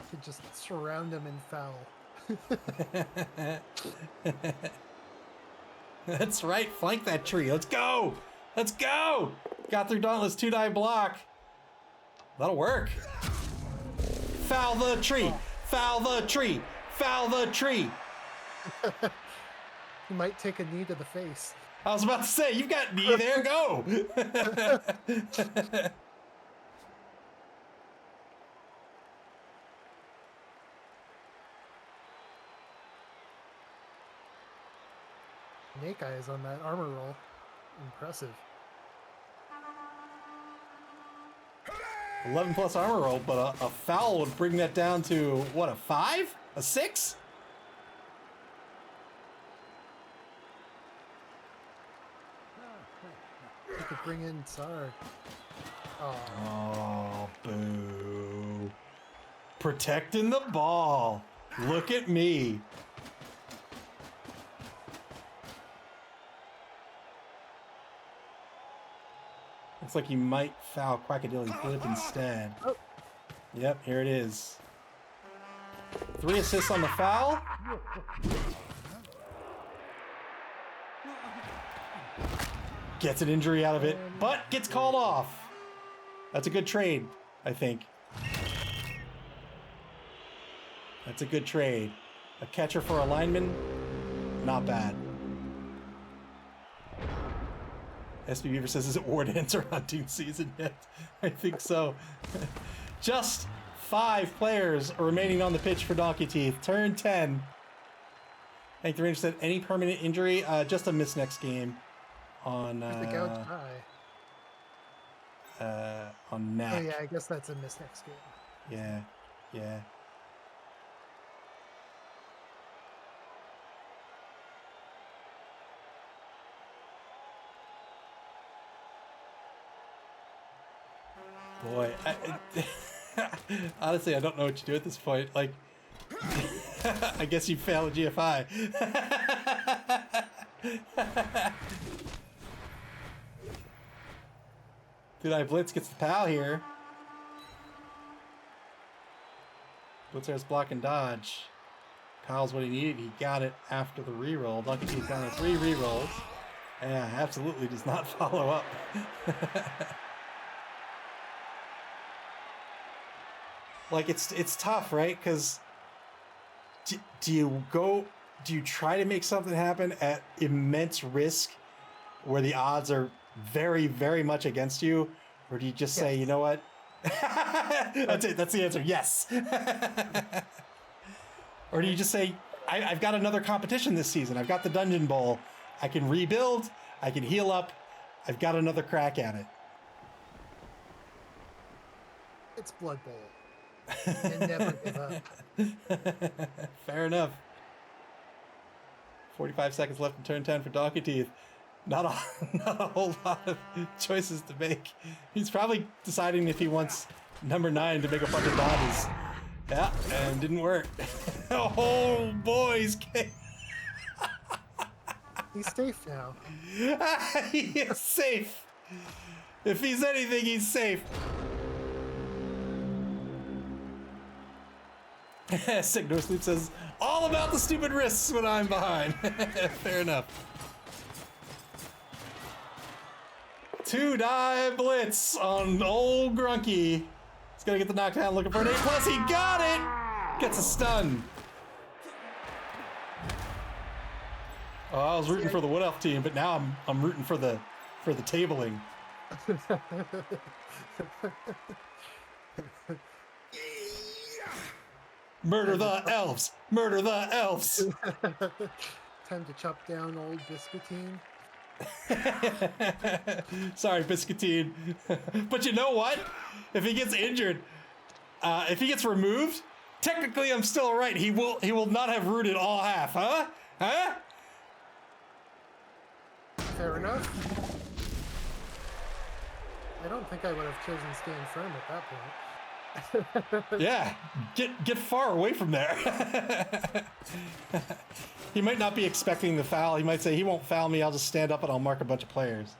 Could just surround him and foul. That's right. Flank that tree. Let's go. Let's go. Got through Dauntless 2-die block. That'll work. Foul the tree. Foul the tree. Foul the tree. He might take a knee to the face. I was about to say, you've got me there. Go. Snake Eyes on that armor roll. Impressive. 11+ armor roll, but a foul would bring that down to, what, a 5? A 6? You could bring in Tsar. Oh, Oh, boo. Protecting the ball. Look at me. Looks like he might foul Quackadilly Flip instead. Oh. Yep, here it is. 3 assists on the foul. Gets an injury out of it, but gets called off. That's a good trade, I think. That's a good trade. A catcher for a lineman, not bad. SB Beaver says, is it Ward Ants or hunting season yet? I think so. Just 5 players remaining on the pitch for Donkey Teeth. Turn 10. I think the Ranger said any permanent injury, just a miss next game on the gouged eye. on neck. Oh yeah, I guess that's a miss next game. Yeah, yeah. Boy, honestly, I don't know what you do at this point. Like, I guess you fail a GFI. Dude, Blitz gets the POW here. Blitzer's block and dodge. POW's what he needed. He got it after the reroll. Donkey Teeth down to 3 rerolls. Yeah, absolutely does not follow up. Like, it's tough, right? Because do you try to make something happen at immense risk where the odds are very, very much against you? Or do you just say, you know what? That's it. That's the answer. Yes. Or do you just say, I've got another competition this season. I've got the Dungeon Bowl. I can rebuild. I can heal up. I've got another crack at it. It's Blood Bowl. And never give up. Fair enough. 45 seconds left in turn 10 for Donkey Teeth. Not a whole lot of choices to make. He's probably deciding if he wants number 9 to make a bunch of dodges. Yeah, and didn't work. Oh, boys. He's safe now. He is safe. If he's anything, he's safe. Sick No Sleep says, all about the stupid risks when I'm behind. Fair enough. 2-die blitz on old Grunky. He's gonna get the knockdown, looking for an 8+. He got it! Gets a stun. Oh, I was rooting for the Wood Elf team, but now I'm rooting for the tabling. Murder the elves! Murder the elves! Time to chop down old Biscuitine. Sorry, Biscuitine. But you know what? If he gets injured, if he gets removed, technically I'm still right. He will not have rooted all half, huh? Huh? Fair enough. I don't think I would have chosen Stand Firm at that point. Yeah, get far away from there. He might not be expecting the foul. He might say, he won't foul me, I'll just stand up and I'll mark a bunch of players.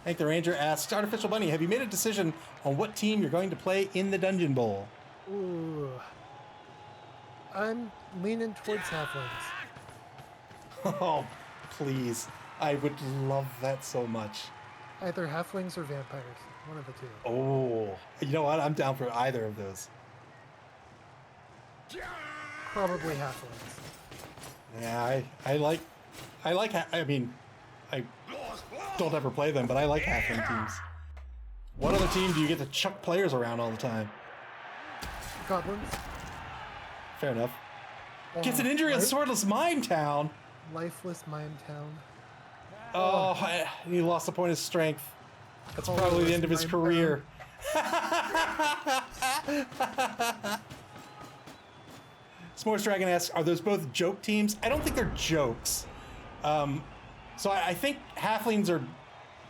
Hank the Ranger asks, Artificial Bunny, have you made a decision on what team you're going to play in the Dungeon Bowl? Ooh. I'm leaning towards Halflings. Oh, please. I would love that so much. Either Halflings or Vampires. One of the two. Oh, you know what? I'm down for either of those. Probably Halflings. Yeah, I like, I mean, I don't ever play them, but I like halfling teams. What other team do you get to chuck players around all the time? Goblins. Fair enough. Gets an injury on Swordless Mime Town. Lifeless Mime Town. Oh, he lost a point of strength. That's probably the end of his career. S'mores Dragon asks, are those both joke teams? I don't think they're jokes. So I think halflings are,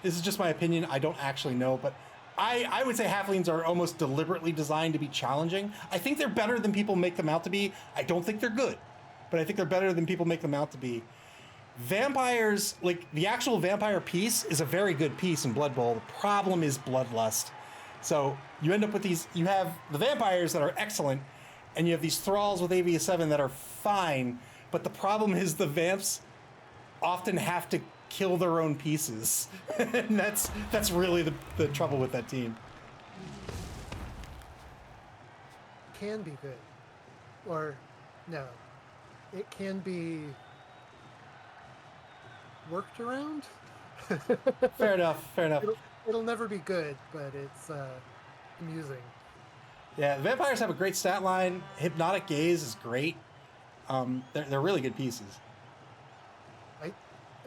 this is just my opinion, I don't actually know, but I would say halflings are almost deliberately designed to be challenging. I think they're better than people make them out to be. I don't think they're good, but I think they're better than people make them out to be. Vampires, like the actual vampire piece is a very good piece in Blood Bowl. The problem is bloodlust. So you end up with these, you have the vampires that are excellent, and you have these thralls with AV7 that are fine, but the problem is the vamps often have to kill their own pieces. And that's really the trouble with that team. Can be good. Or, no. It can be worked around. Fair enough, fair enough. It'll never be good, but it's amusing. Yeah, the vampires have a great stat line. Hypnotic Gaze is great. They're really good pieces.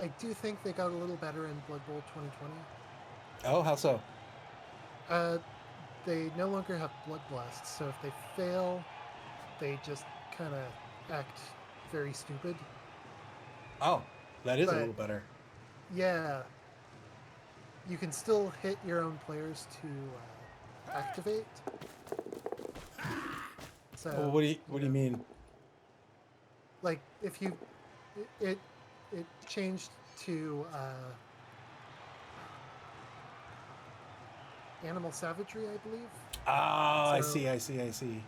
I do think they got a little better in Blood Bowl 2020. Oh, how so? They no longer have Bloodlust, so if they fail, they just kind of act very stupid. Oh, that is a little better. Yeah. You can still hit your own players to activate. So Well, what do you mean? Like if you it changed to animal savagery, I believe. Oh, I see.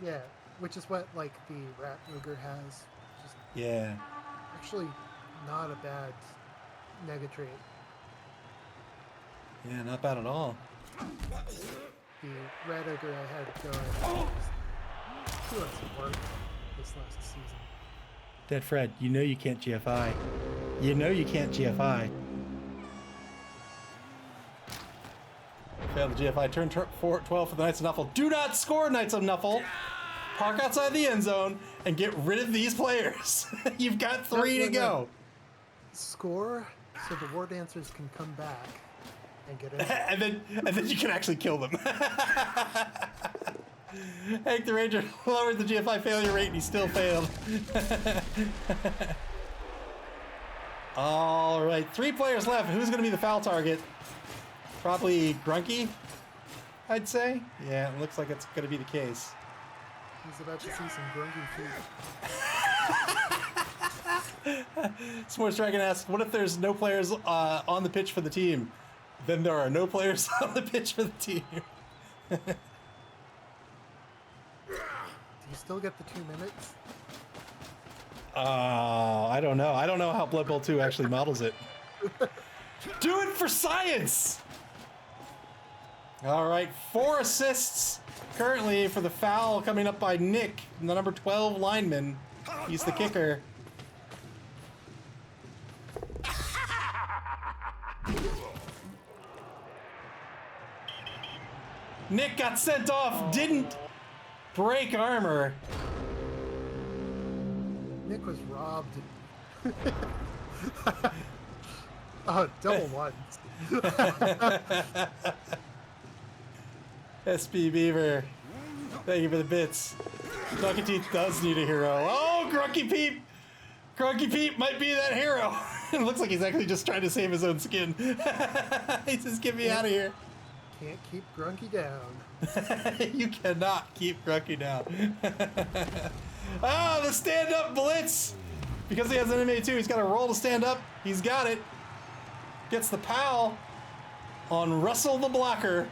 Yeah, which is what like the rat ogre has. Just Yeah. actually not a bad nega trait. Yeah, not bad at all. The rat ogre I had going he was work this last season. Dead Fred, you know you can't GFI. You know you can't GFI. Failed the GFI. Turn 12 for the Knights of Nuffle. Do not score, Knights of Nuffle. Park outside the end zone and get rid of these players. You've got 3 to go. Score so the war dancers can come back and get in. and then you can actually kill them. Hank the Ranger lowered the GFI failure rate and he still failed. All right, 3 players left. Who's going to be the foul target? Probably Grunky, I'd say. Yeah, it looks like it's going to be the case. He's about to see some grungy food. S'mores Dragon asks, what if there's no players on the pitch for the team? Then there are no players on the pitch for the team. Do you still get the 2 minutes? I don't know. I don't know how Blood Bowl 2 actually models it. Do it for science! All right, 4 assists currently for the foul coming up by Nick, the number 12 lineman. He's the kicker. Nick got sent off, didn't break armor. Nick was robbed. Oh, double ones. SB Beaver, thank you for the bits. Donkey Teeth does need a hero. Oh, Grunky Peep! Grunky Peep might be that hero. It looks like he's actually just trying to save his own skin. He says, get me out of here. Can't keep Grunky down. You cannot keep Grunky down. Ah, the stand-up blitz! Because he has an MA2, he's got to roll to stand up. He's got it. Gets the pal on Russell the blocker.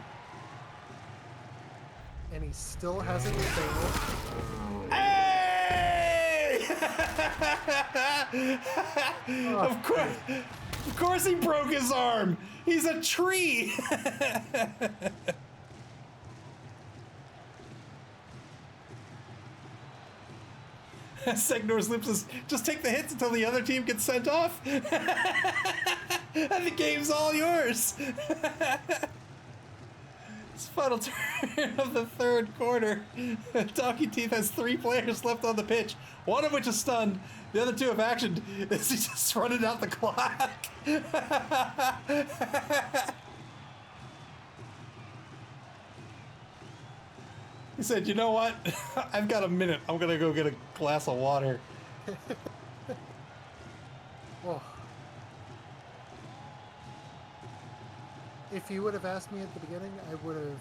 And he still hasn't failed. Hey! Oh, Of course he broke his arm. He's a tree. Segnor's lips is just take the hits until the other team gets sent off. And the game's all yours. It's final turn of the third quarter. Donkey Teeth has 3 players left on the pitch, one of which is stunned. The other 2 have actioned. Is he just running out the clock? He said, you know what? I've got a minute. I'm going to go get a glass of water. Oh. If you would have asked me at the beginning, I would have,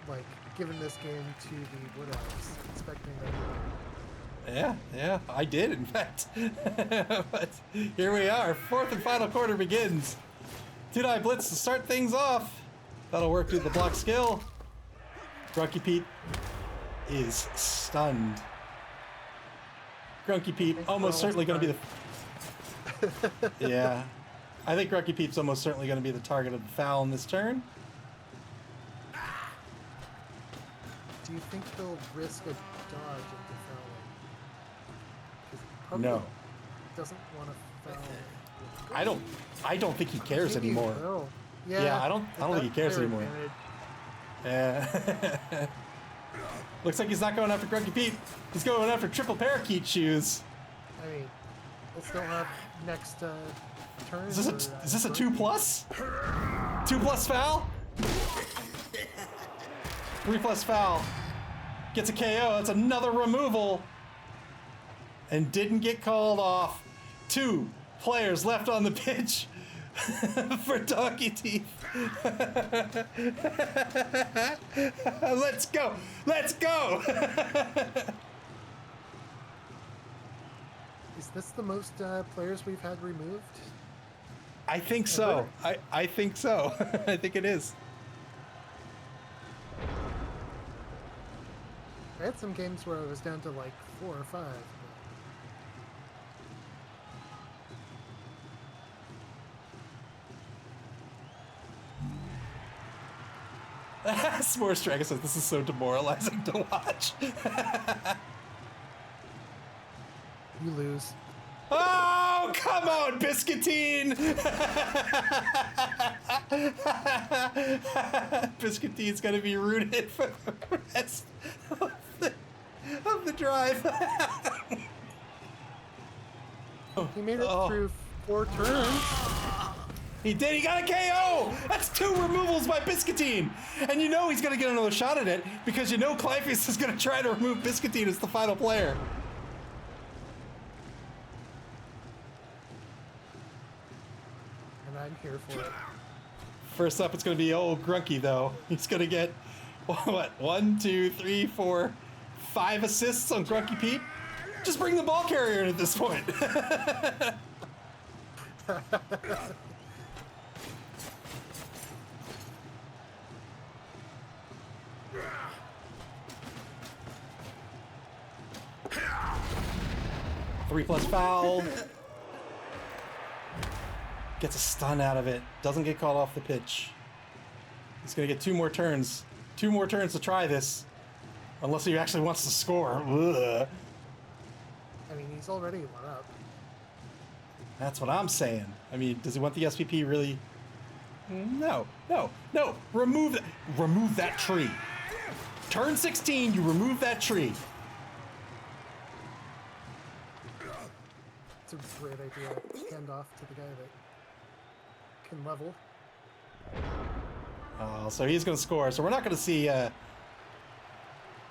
like, given this game to the what I was expecting them to do. Yeah, I did, in fact. But here we are. 4th and final quarter begins. 2-die blitz to start things off. That'll work through the block skill. Grunky Pete is stunned. Grunky Pete almost certainly going to be the... Yeah. I think Grunky Pete's almost certainly going to be the target of the foul in this turn. Do you think they'll risk a dodge into fouling? 'Cause he probably No. doesn't want to foul. I don't think he cares Maybe he anymore. will. Yeah, I don't think he cares player anymore. advantage. Yeah. Looks like he's not going after Grunky Pete. He's going after triple parakeet shoes. I mean, we'll still have next turn. Is this a 2+? 2+ foul? 3+ foul. Gets a KO. That's another removal. And didn't get called off. 2 players left on the pitch for Donkey Teeth. Let's go. Let's go. Is this the most players we've had removed? I think so. I think so. I think it is. I had some games where I was down to like 4 or 5. S'more Striker says this is so demoralizing to watch. You lose. Oh, come on, Biscuitine! Biscuitine's gonna be rooted for the rest of the drive. He made it through 4 turns. He did, he got a KO! That's 2 removals by Biscuitine! And you know he's gonna get another shot at it, because you know Clypeus is gonna try to remove Biscuitine as the final player. And I'm here for it. First up, it's gonna be old Grunky, though. He's gonna get, what, 1, 2, 3, 4, 5 assists on Grunky Pete? Just bring the ball carrier in at this point. Three plus foul. Gets a stun out of it. Doesn't get called off the pitch. He's gonna get 2 more turns. 2 more turns to try this. Unless he actually wants to score. Ugh. I mean, he's already one up. That's what I'm saying. I mean, does he want the SPP really? No, no, no. Remove that tree. Turn 16, you remove that tree. It's a great idea. Hand off to the guy that can level. So he's going to score. So we're not going to see.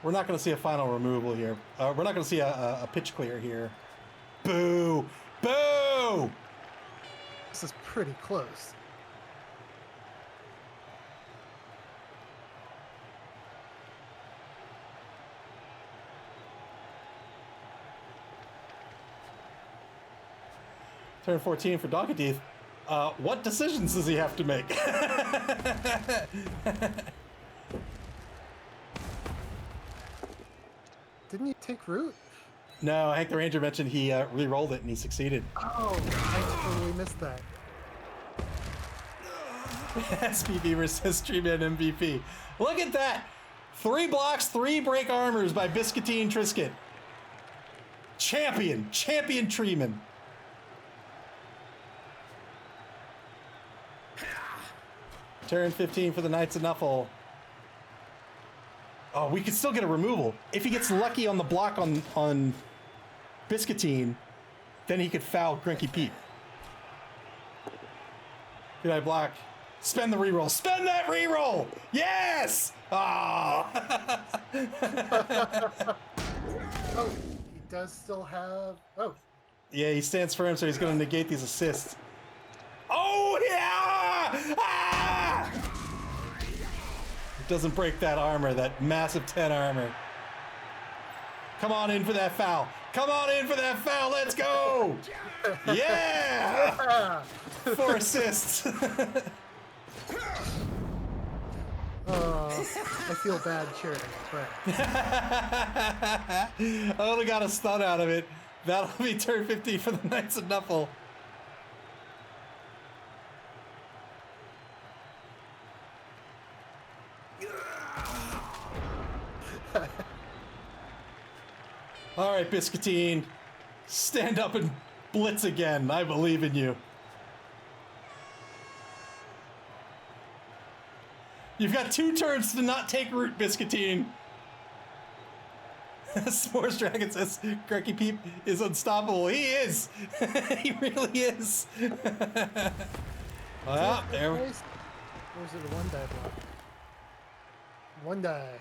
We're not going to see a final removal here. We're not going to see a pitch clear here. Boo! Boo! This is pretty close. Turn 14 for Donkey Teeth. What decisions does he have to make? Didn't he take root? No, Hank the Ranger mentioned he re-rolled it and he succeeded. Oh, I totally missed that. SPV versus Treeman MVP. Look at that! 3 blocks, 3 break armors by Biscuitine Trisket. Champion Treeman. Turn 15 for the Knights of Nuffle. Oh, we could still get a removal. If he gets lucky on the block on Biscuitine, then he could foul Grinky Pete. Good eye block. Spend the reroll. Spend that reroll! Yes! Ah! Oh, he does still have... Oh. Yeah, he stands firm, so he's going to negate these assists. Oh, yeah! Ah! Doesn't break that armor, that massive 10 armor. Come on in for that foul. Come on in for that foul. Let's go! Yeah! 4 assists. I feel bad cheering, but... I only got a stun out of it. That'll be turn 50 for the Knights of Nuffle. All right, Biscuitine. Stand up and blitz again. I believe in you. You've got 2 turns to not take root, Biscuitine. S'mores Dragon says Grinky Peep is unstoppable. He is. He really is. Well, there we go. Or is it a 1 die block? 1 die.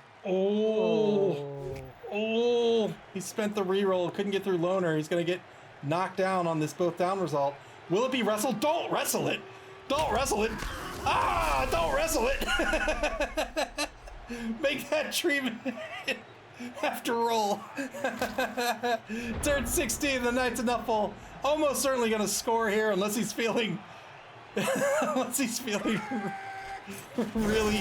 Oh, he spent the reroll, couldn't get through Loner. He's going to get knocked down on this both down result. Will it be wrestled? Don't wrestle it. Don't wrestle it. Ah, don't wrestle it. Make that treatment have to roll. Turn 16, the Knights of Nuffle. Almost certainly going to score here unless he's feeling... really,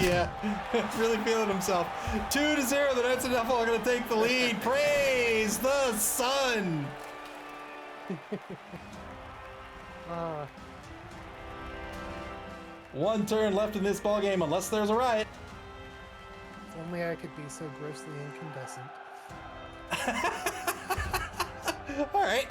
really feeling himself. 2-0, the Knights of Nuffle are going to take the lead. Praise the sun! One turn left in this ballgame, unless there's a riot. If only I could be so grossly incandescent. All right.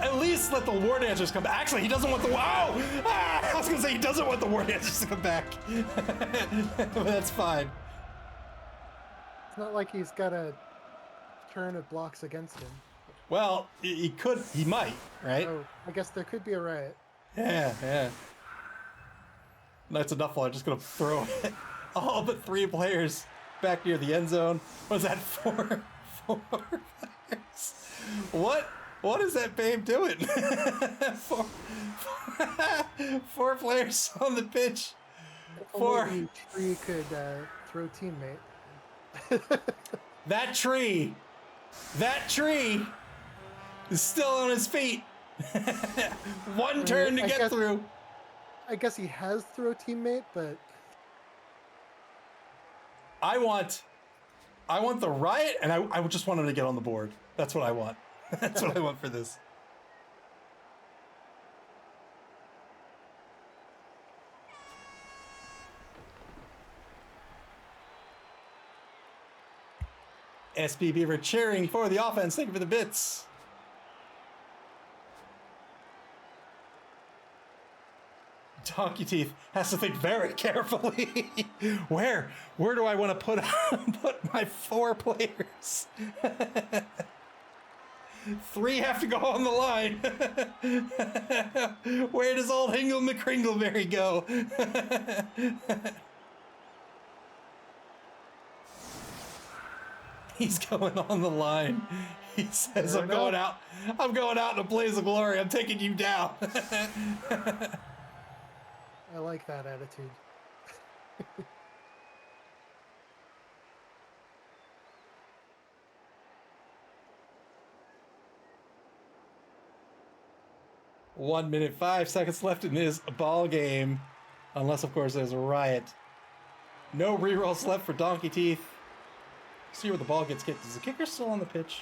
At least let the War Dancers come back. Actually, he doesn't want the... Wow! Ah, I was going to say he doesn't want the War Dancers to come back. But that's fine. It's not like he's got a turn of blocks against him. Well, he could... He might, right? Oh, I guess there could be a riot. Yeah. Knights of Nuffle are just going to throw all but 3 players back near the end zone. What is that, 4 players? What is that babe doing? 4 players on the pitch. 4. Only Tree could throw teammate. That tree is still on his feet. One turn to get through. I guess he has throw teammate, but I want the riot, and I just want him to get on the board. That's what I want. That's what I want for this. SB Beaver cheering for the offense. Thank you for the bits. Donkey Teeth has to think very carefully. Where do I want to put my 4 players? 3 have to go on the line. Where does old Hingle McCringleberry go? He's going on the line. He says, I'm going out in a blaze of glory. I'm taking you down. I like that attitude. One minute, 5 seconds left in this ball game. Unless, of course, there's a riot. No rerolls left for Donkey Teeth. See where the ball gets kicked. Is the kicker still on the pitch?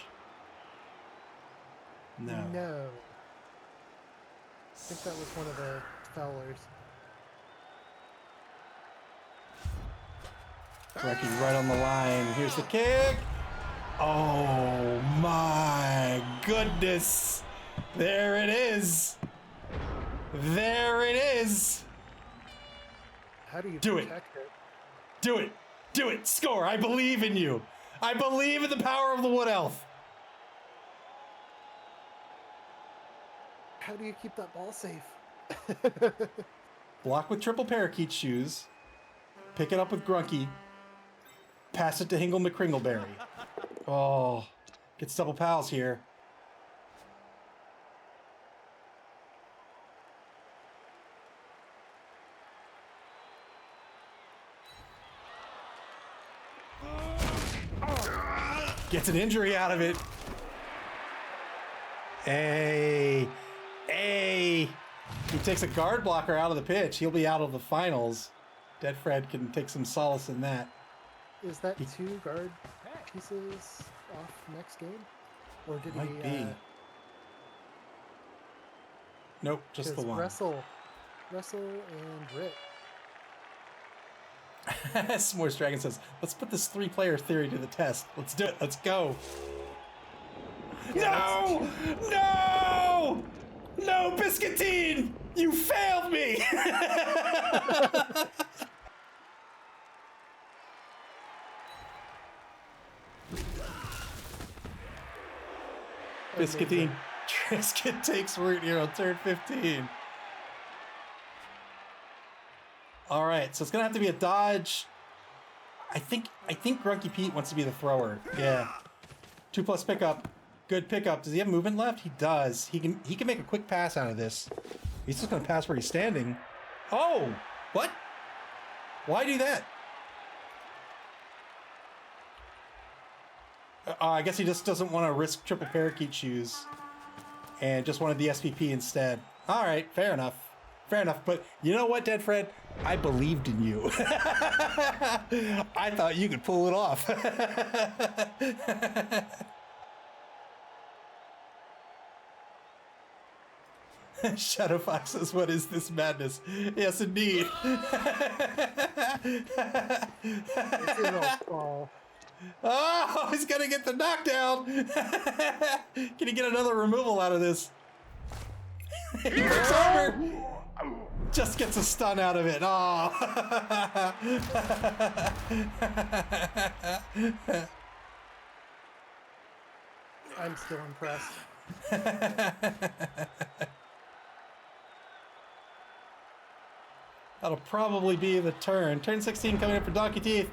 No. No. I think that was one of the foulers. Wrecking right on the line. Here's the kick. Oh my goodness. There it is. There it is. How do you Do it. protect it? Do it. Do it. Score. I believe in you. I believe in the power of the Wood Elf. How do you keep that ball safe? Block with triple parakeet shoes. Pick it up with Grunky. Pass it to Hingle McCringleberry. Oh, gets double pals here. Gets an injury out of it. Hey. He takes a guard blocker out of the pitch. He'll be out of the finals. Dead Fred can take some solace in that. Is that 2 guard pieces off next game? Or did Might he... be. Nope, just the one. Russell and Rick. S'mores Dragon says, let's put this 3-player theory to the test. Let's do it. Let's go. Yeah, No! No, Biscuitine! You failed me! Biscuitine. Trisket takes root here on turn 15. All right, so it's gonna have to be a dodge. I think Grunky Pete wants to be the thrower. Yeah. 2+ pickup. Good pickup. Does he have movement left? He does. He can make a quick pass out of this. He's just gonna pass where he's standing. Oh! What? Why do that? I guess he just doesn't want to risk triple parakeet shoes and just wanted the SPP instead. All right, fair enough. Fair enough. But you know what, Dead Fred? I believed in you. I thought you could pull it off. Shadow Fox says, what is this madness? Yes, indeed. It's in a fall. Oh, he's gonna get the knockdown. Can he get another removal out of this? He works over. Just gets a stun out of it. Oh. I'm still impressed. That'll probably be the turn. Turn 16 coming up for Donkey Teeth.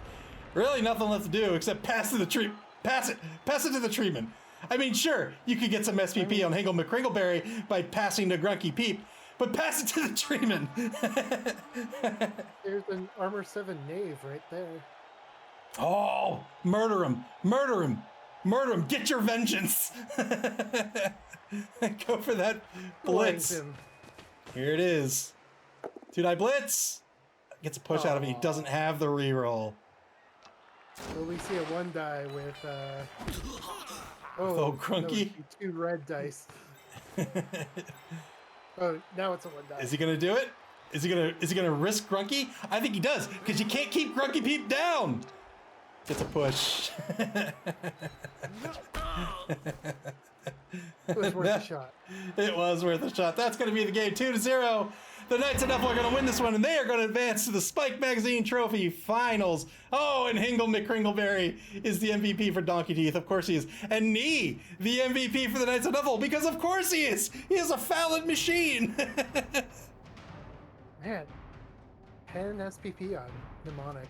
Really nothing left to do except pass it to the tree. Pass it to the treatment. I mean, sure, you could get some SPP on Hingle McCringleberry by passing to Grunky Peep, but pass it to the treatment. There's an Armor 7 Knave right there. Oh, murder him, murder him, murder him. Get your vengeance. Go for that blitz. Him. Here it is. 2-die blitz. Gets a push out of it. He doesn't have the reroll. Well, we see a 1-die with Oh, Grunky. 2 red dice. Oh, now it's a 1-die. Is he gonna do it? Is he gonna risk Grunky? I think he does, because you can't keep Grunky Peep down. It's a push. It was worth a shot. It was worth a shot. That's going to be the game, 2-0. The Knights of Nuffle are going to win this one, and they are going to advance to the Spike Magazine Trophy Finals. Oh, and Hingle McCringleberry is the MVP for Donkey Teeth. Of course he is. And Nee, the MVP for the Knights of Nuffle, because of course he is. He is a Fallon machine. Man, 10 SPP on Mnemonic.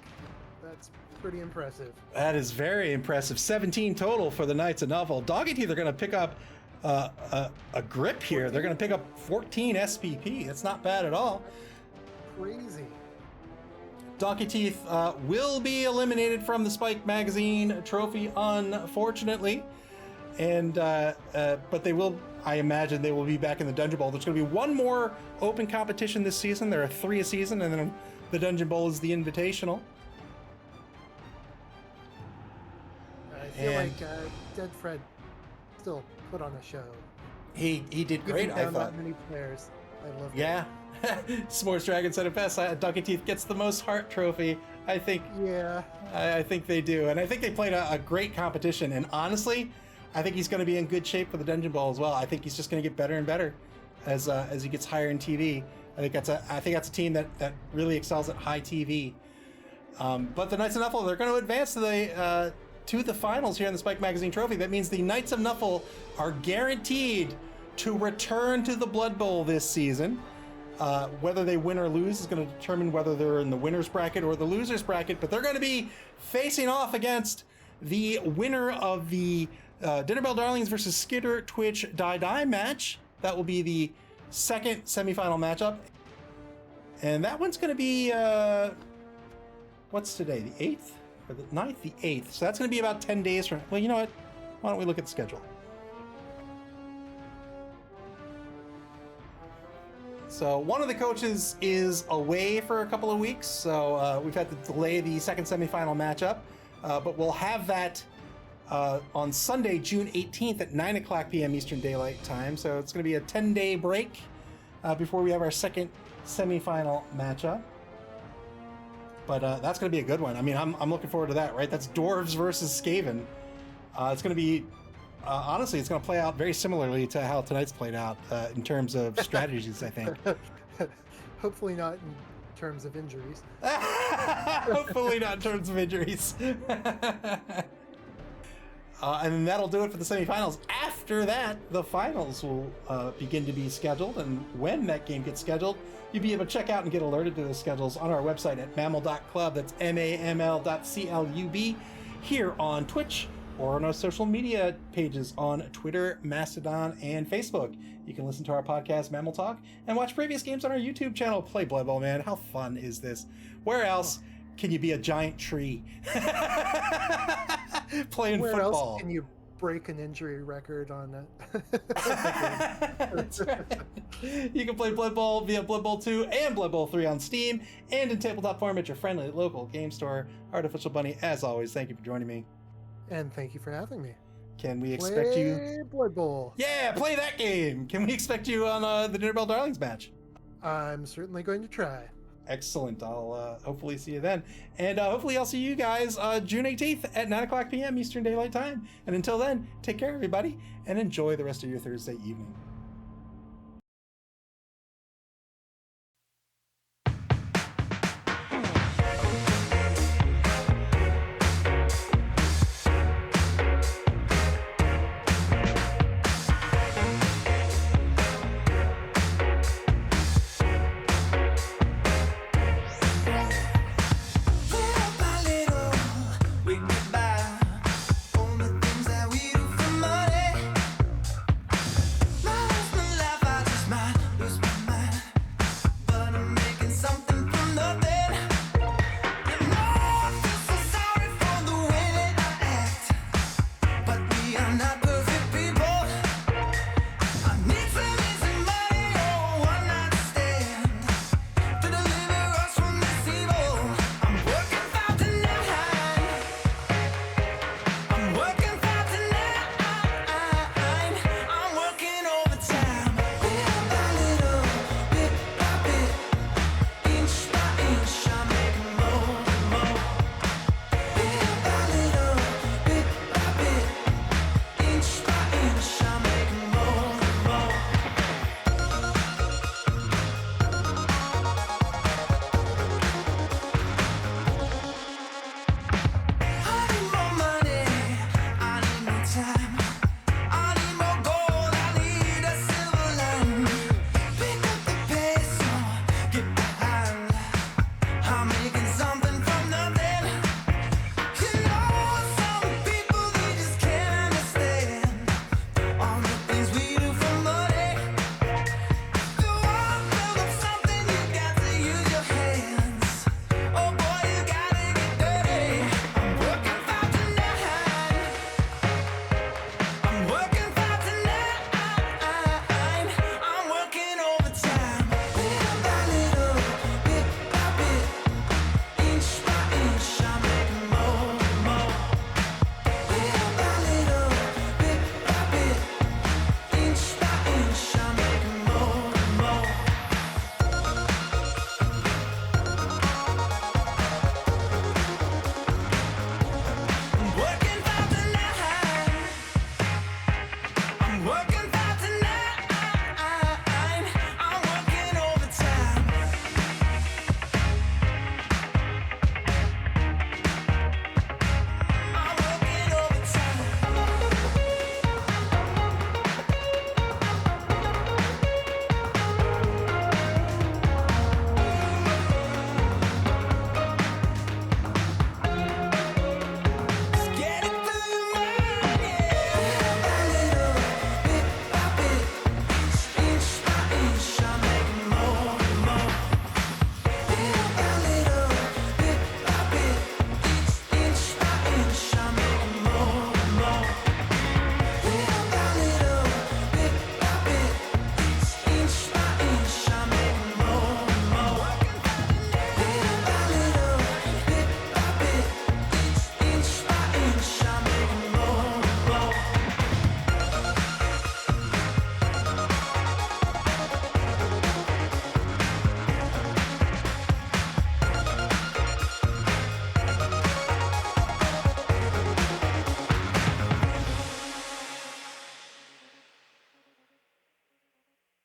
That's pretty impressive. That is very impressive. 17 total for the Knights of Nuffle. Donkey Teeth are going to pick up a grip here. They're going to pick up 14 SPP. That's not bad at all. Crazy. Donkey Teeth will be eliminated from the Spike Magazine Trophy, unfortunately. And but they will, I imagine, they will be back in the Dungeon Bowl. There's going to be one more open competition this season. There are 3 a season, and then the Dungeon Bowl is the Invitational. I feel like Dead Fred still put on a show. He did great, I thought. Not many players. I love Yeah. S'mores Dragon said it best. Donkey Teeth gets the most heart trophy. I think. Yeah. I think they do, and I think they played a great competition. And honestly, I think he's going to be in good shape for the Dungeon Bowl as well. I think he's just going to get better and better as he gets higher in TV. I think that's a team that really excels at high TV. But the Knights of Nuffle, they're going to advance to the finals here in the Spike Magazine Trophy. That means the Knights of Nuffle are guaranteed to return to the Blood Bowl this season. Whether they win or lose is going to determine whether they're in the winner's bracket or the loser's bracket, but they're going to be facing off against the winner of the Dinner Bell Darlings versus Skitter Twitch Die match. That will be the second semifinal matchup. And that one's going to be, what's today, the 8th? Or the 9th? The 8th. So that's going to be about 10 days from, well, you know what? Why don't we look at the schedule? So one of the coaches is away for a couple of weeks, so we've had to delay the second semifinal matchup, but we'll have that on Sunday, June 18th at 9 o'clock p.m. Eastern Daylight Time. So it's going to be a 10-day break before we have our second semifinal matchup. But that's going to be a good one. I mean, I'm looking forward to that, right? That's Dwarves versus Skaven. It's going to be, honestly, it's going to play out very similarly to how tonight's played out in terms of strategies, I think. Hopefully not in terms of injuries. Hopefully not in terms of injuries. And then that'll do it for the semifinals. After that, the finals will begin to be scheduled. And when that game gets scheduled, you'll be able to check out and get alerted to the schedules on our website at maml.club. That's MAML.CLUB, here on Twitch, or on our social media pages on Twitter, Mastodon, and Facebook. You can listen to our podcast, Mammal Talk, and watch previous games on our YouTube channel. Play Blood Bowl, man. How fun is this? Where else can you be a giant tree? Playing Where football. Else can you break an injury record on it? That's right. You can play Blood Bowl via Blood Bowl 2 and Blood Bowl 3 on Steam, and in tabletop form at your friendly local game store. Artificial Bunny, as always, thank you for joining me. And thank you for having me. Can we expect you? Play Blood Bowl. Yeah, play that game. Can we expect you on the Dinner Bell Darlings match? I'm certainly going to try. Excellent. I'll hopefully see you then. And hopefully I'll see you guys June 18th at 9 o'clock p.m. Eastern Daylight Time. And until then, take care, everybody, and enjoy the rest of your Thursday evening.